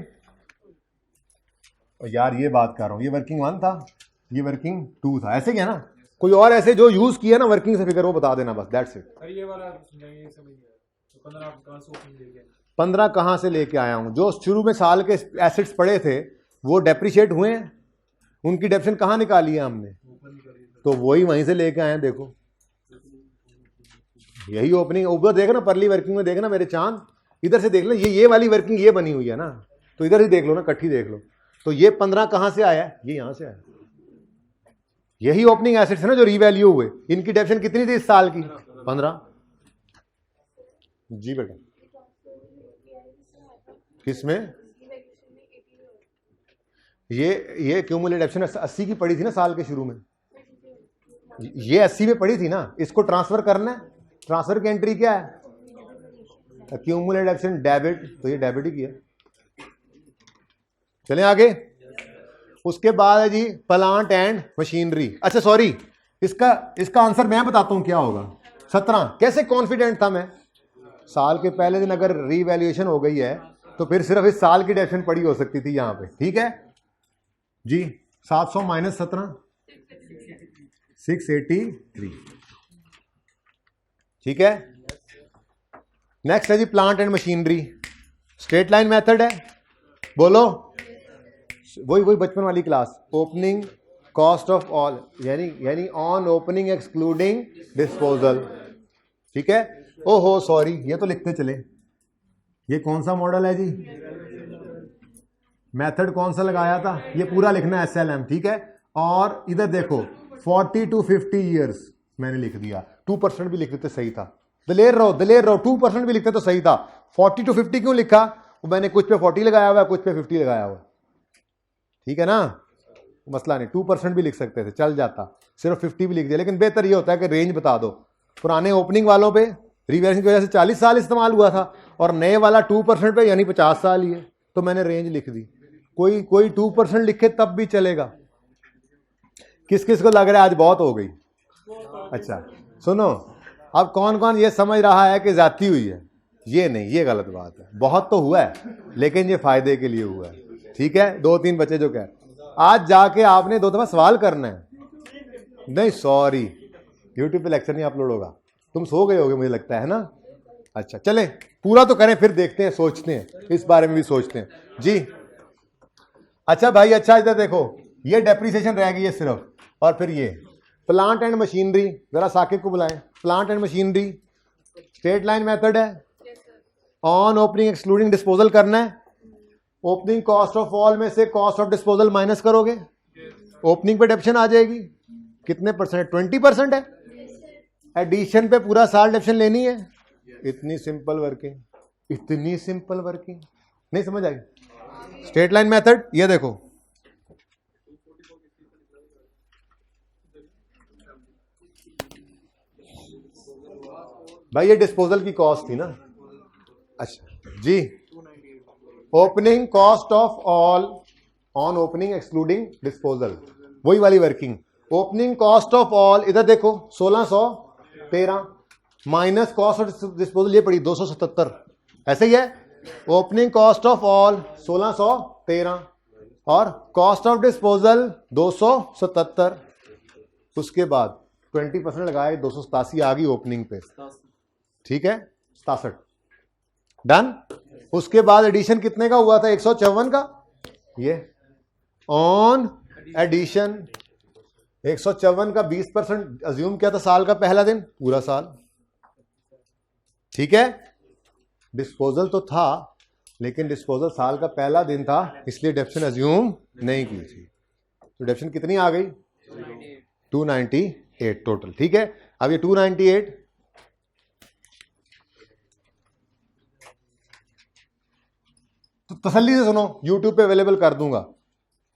और यार ये बात कर रहा हूं, ये वर्किंग 1 था, ये वर्किंग 2 था, ऐसे क्या ना, कोई और ऐसे जो यूज किया ना वर्किंग से फिगर, वो बता देना बस, दैट्स इट। ये वाला नहीं समझ गया, तो 15 कहां से ओपन लेके? 15 कहां से लेके आया हूं? जो शुरू में साल के एसेट्स पड़े थे वो डेप्रिशिएट हुए हैं, उनकी डेप्शन कहां निकाली है हमने? तो वही वहीं से लेके आए हैं। देखो यही ओपनिंग, ऊपर देख ना, परली वर्किंग में देखना मेरे चांद, इधर से देख लो, ये वाली वर्किंग ये बनी हुई है ना, तो इधर ही देख लो ना, इकट्ठी देख लो। तो ये 15 कहां से आया? ये यहां से आया, यही ओपनिंग एसेट्स है ना जो रीवैल्यू हुए। इनकी डेप्शन कितनी थी इस साल की? 15। जी बेटा, किसमें? ये क्यूमुलेटिव एडिशन 80 की पड़ी थी ना साल के शुरू में, ये 80 में पड़ी थी ना, इसको ट्रांसफर करना है। ट्रांसफर की एंट्री क्या है? क्यूमुलेटिव एडिशन डेबिट, तो ये डेबिट ही किया। चलें आगे। उसके बाद है जी प्लांट एंड मशीनरी। अच्छा सॉरी, इसका आंसर मैं बताता हूं क्या होगा। 17। कैसे कॉन्फिडेंट था मैं? साल के पहले दिन अगर रीवैल्यूएशन हो गई है तो फिर सिर्फ इस साल की डेफिनेशन पड़ी हो सकती थी यहां पे, ठीक है जी। 700 माइनस 17 683, ठीक है। नेक्स्ट है जी plant and machinery. Straight line method है, बोलो। वही बचपन वाली class. Opening cost of all, यानी ऑन ओपनिंग एक्सक्लूडिंग डिस्पोजल, ठीक है। ओहो सॉरी, ये तो लिखते चले। ये कौन सा मॉडल है जी? मेथड कौन सा लगाया था? ये पूरा लिखना है SLM, ठीक है। और इधर देखो 40 to 50 ईयर्स मैंने लिख दिया। 2% भी लिख देते सही था। दलेर रहो 2% भी लिखते तो सही था। 40 to 50 क्यों लिखा? वो मैंने कुछ पे 40 लगाया हुआ है, कुछ पे 50 लगाया हुआ है, ठीक है ना। मसला नहीं, 2% भी लिख सकते थे, चल जाता। सिर्फ 50 भी लिख दिया, लेकिन बेहतर ये होता है कि रेंज बता दो। पुराने ओपनिंग वालों पे रिवैल्यूएशन की वजह से 40 साल इस्तेमाल हुआ था और नए वाला 2% पे यानी 50 साल ही है, तो मैंने रेंज लिख दी। कोई 2% लिखे तब भी चलेगा। किस किस को लग रहा है आज बहुत हो गई? अच्छा सुनो, अब कौन कौन ये समझ रहा है कि जाती हुई है? ये नहीं, ये गलत बात है। बहुत तो हुआ है लेकिन ये फायदे के लिए हुआ है, ठीक है। 2-3 बच्चे जो कह, आज जाके आपने 2 दफा सवाल करना है। नहीं सॉरी, यूट्यूब पे लेक्चर नहीं अपलोड होगा, तुम सो गए होगे मुझे लगता है ना। अच्छा चले पूरा तो करें, फिर देखते हैं, सोचते हैं, इस बारे में भी सोचते हैं जी। अच्छा भाई, अच्छा इधर देखो, ये डेप्रिसिएशन रह गई है सिर्फ, और फिर ये प्लांट एंड मशीनरी। जरा साकिब को बुलाएं। Plant and machinery straight line method है। ऑन ओपनिंग एक्सक्लूडिंग डिस्पोजल करना है। ओपनिंग कॉस्ट ऑफ ऑल में से कॉस्ट ऑफ डिस्पोजल माइनस करोगे, ओपनिंग पे डेप्शन आ जाएगी। कितने परसेंट? 20% है। एडिशन पे पूरा साल डेप्शन लेनी है। इतनी सिंपल वर्किंग, इतनी सिंपल वर्किंग नहीं समझ आई? स्ट्रेट लाइन मेथड ये देखो, भाई ये डिस्पोजल की कॉस्ट थी ना। अच्छा जी, opening cost of all on opening excluding disposal, वही वाली working. Opening cost of all इधर देखो 1613 माइनस कॉस्ट ऑफ डिस्पोजल, ये पड़ी 277, ऐसे ही है। ओपनिंग कॉस्ट ऑफ ऑल 1613 और कॉस्ट ऑफ डिस्पोजल 277। उसके बाद 20% लगाए, 287 आ गई ओपनिंग पे, ठीक है। 67 डन। उसके बाद एडिशन कितने का हुआ था? 154 का। ये ऑन एडिशन 154 का 20% अज्यूम किया था साल का पहला दिन, पूरा साल, ठीक है। डिस्पोजल तो था लेकिन डिस्पोजल साल का पहला दिन था, इसलिए डेप्शन अज्यूम नहीं की थी। तो डेप्शन कितनी आ गई? 298 टोटल, ठीक है। अब ये 298 तो तसल्ली से सुनो, यूट्यूब पे अवेलेबल कर दूंगा,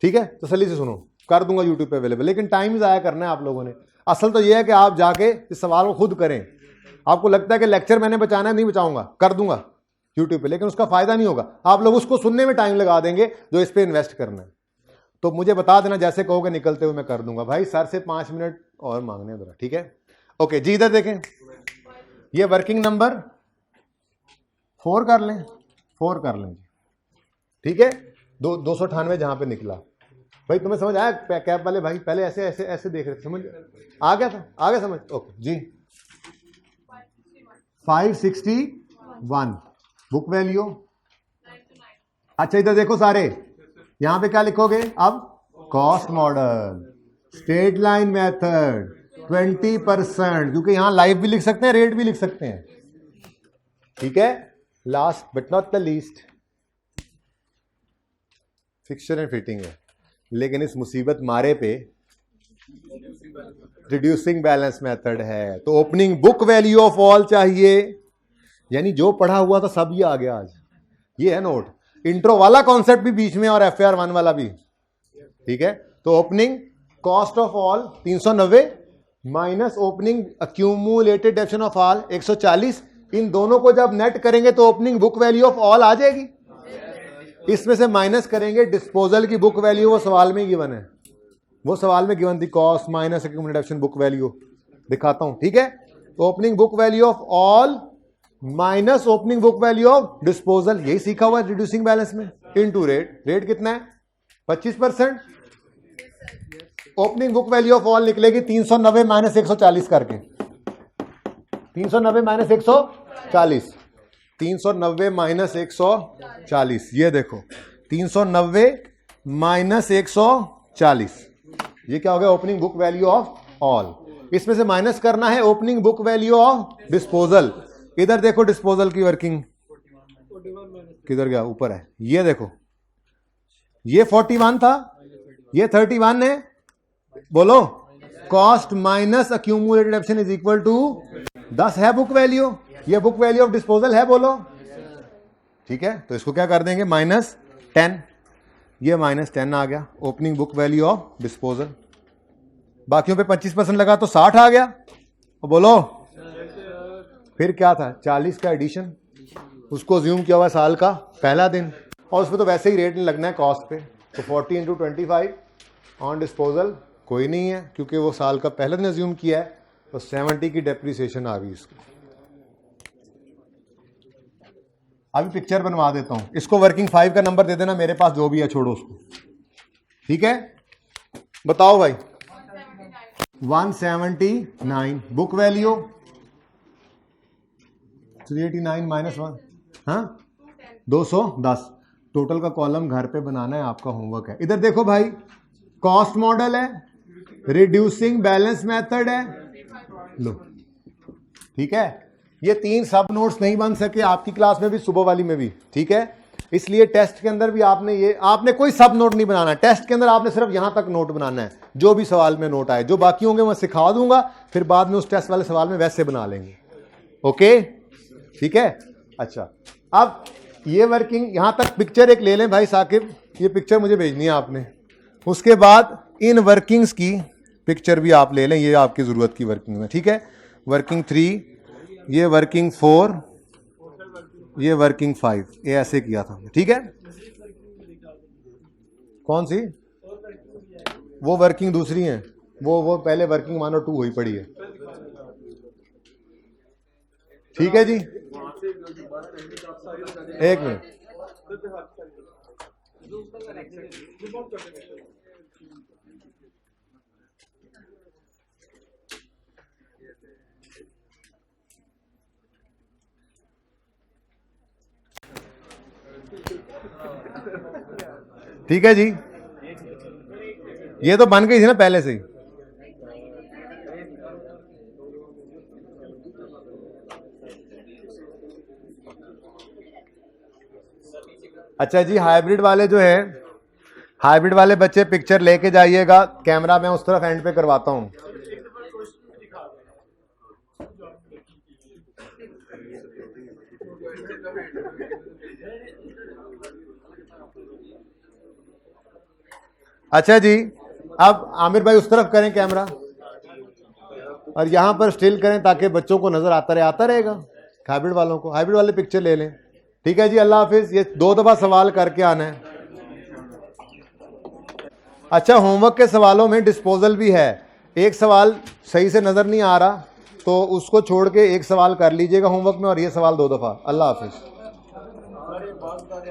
ठीक है। तसल्ली से सुनो, कर दूंगा यूट्यूब पे अवेलेबल, लेकिन टाइम ज़ाया करना है आप लोगों ने। असल तो यह है कि आप जाके इस सवाल को खुद करें। आपको लगता है कि लेक्चर मैंने बचाना है, नहीं बचाऊंगा, कर दूंगा यूट्यूब पे, लेकिन उसका फायदा नहीं होगा। आप लोग उसको सुनने में टाइम लगा देंगे जो इस पे इन्वेस्ट करना है। तो मुझे बता देना, जैसे कहोगे निकलते हुए मैं कर दूंगा। भाई सर से 5 मिनट और मांगने जरा, ठीक है। ओके जी, इधर देखें, ये वर्किंग नंबर 4 कर लें, 4 कर लें, ठीक है। 298 जहां पे निकला। भाई तुम्हें समझ आया? कैब वाले भाई पहले ऐसे ऐसे ऐसे देख रहे थे, समझ आ गया था? आ गया समझ? ओके जी। 561 बुक वैल्यू। अच्छा इधर देखो सारे, यहां पे क्या लिखोगे अब? Cost model, straight line method, 20%, क्योंकि यहां लाइव भी लिख सकते हैं, रेट भी लिख सकते हैं, ठीक है। Last but not the least fixture and fitting है, लेकिन इस मुसीबत मारे पे रिड्यूसिंग बैलेंस मेथड है। तो opening book value of all चाहिए, यानी जो पढ़ा हुआ था सब ये आ गया आज। ये है नोट। इंट्रो वाला कॉन्सेप्ट भी बीच में और FAR1 वाला भी, ठीक है। तो opening cost of all 390 minus opening accumulated depreciation of all 140, इन दोनों को जब नेट करेंगे तो opening book value of all आ जाएगी। इसमें से माइनस करेंगे डिस्पोजल की बुक वैल्यू, वो सवाल में गिवन है, वो सवाल में गिवन थी, cost minus accumulated depreciation book value, दिखाता हूं, ठीक है। तो opening book value of all minus opening book value of disposal, यही सीखा हुआ है रिड्यूसिंग बैलेंस में, इनटू रेट। रेट कितना है 25%। Opening book value of all निकलेगी 390 माइनस 140 करके, 390 माइनस 140, 390 माइनस 140, ये देखो 390 माइनस 140, ये क्या हो गया opening book value of all. इसमें से माइनस करना है opening book value of disposal. इधर देखो डिस्पोजल की वर्किंग किधर गया, ऊपर है, ये देखो ये 41 था, ये 31 है, बोलो cost minus accumulated depreciation is equal to 10 है बुक वैल्यू, ये बुक वैल्यू ऑफ डिस्पोजल है, बोलो, ठीक है। तो इसको क्या कर देंगे -10, ये -10 आ गया opening book value of disposal. बाकियों पे 25% लगा तो 60 आ गया, बोलो फिर क्या था 40 का एडिशन, उसको ज्यूम किया हुआ साल का पहला दिन, और उसमें तो वैसे ही रेट नहीं लगना है कॉस्ट पे, तो 40 × 25 ऑन डिस्पोजल कोई नहीं है क्योंकि वो साल का पहला दिन ज्यूम किया है, तो 70 की डेप्रिसिएशन आ गई इसकी। अभी पिक्चर बनवा देता हूं, इसको वर्किंग 5 का नंबर दे देना, मेरे पास जो भी है छोड़ो उसको, ठीक है। बताओ भाई 179 बुक वैल्यू 389 माइनस 1, हाँ 210। टोटल का कॉलम घर पे बनाना है, आपका होमवर्क है। इधर देखो भाई कॉस्ट मॉडल है, रिड्यूसिंग बैलेंस मेथड है, लो ठीक है। ये 3 सब नोट्स नहीं बन सके आपकी क्लास में भी, सुबह वाली में भी, ठीक है। इसलिए टेस्ट के अंदर भी आपने कोई सब नोट नहीं बनाना, टेस्ट के अंदर आपने सिर्फ यहां तक नोट बनाना है, जो भी सवाल में नोट आए, जो बाकी होंगे मैं सिखा दूंगा, फिर बाद में उस टेस्ट वाले सवाल में वैसे बना लेंगे, ओके, ठीक है। अच्छा, अब ये वर्किंग यहां तक पिक्चर एक ले लें भाई साकिब, ये पिक्चर मुझे भेजनी है आपने, उसके बाद इन वर्किंग्स की पिक्चर भी आप ले लें, ये आपकी जरूरत की वर्किंग में, ठीक है। वर्किंग 3, ये वर्किंग 4, ये वर्किंग 5, ये ऐसे किया था, ठीक है। कौन सी, वो वर्किंग दूसरी है, वो पहले वर्किंग 1 और 2 हुई पड़ी है, ठीक है जी। एक मिनट, ठीक है जी। ये तो बन गई थी ना पहले से ही, अच्छा जी। हाइब्रिड वाले जो है, हाइब्रिड वाले बच्चे पिक्चर लेके जाइएगा, कैमरा मैं उस तरफ एंड पे करवाता हूं। अच्छा जी, अब आमिर भाई उस तरफ करें कैमरा, और यहां पर स्टिल करें ताकि बच्चों को नजर आता रहेगा, हाइब्रिड वालों को। हाइब्रिड वाले पिक्चर ले लें, ठीक है जी। अल्लाह हाफिज। ये 2 दफा सवाल करके आना है। अच्छा, होमवर्क के सवालों में डिस्पोजल भी है, एक सवाल सही से नजर नहीं आ रहा तो उसको छोड़ के एक सवाल कर लीजिएगा होमवर्क में, और ये सवाल 2 दफा। अल्लाह हाफिज।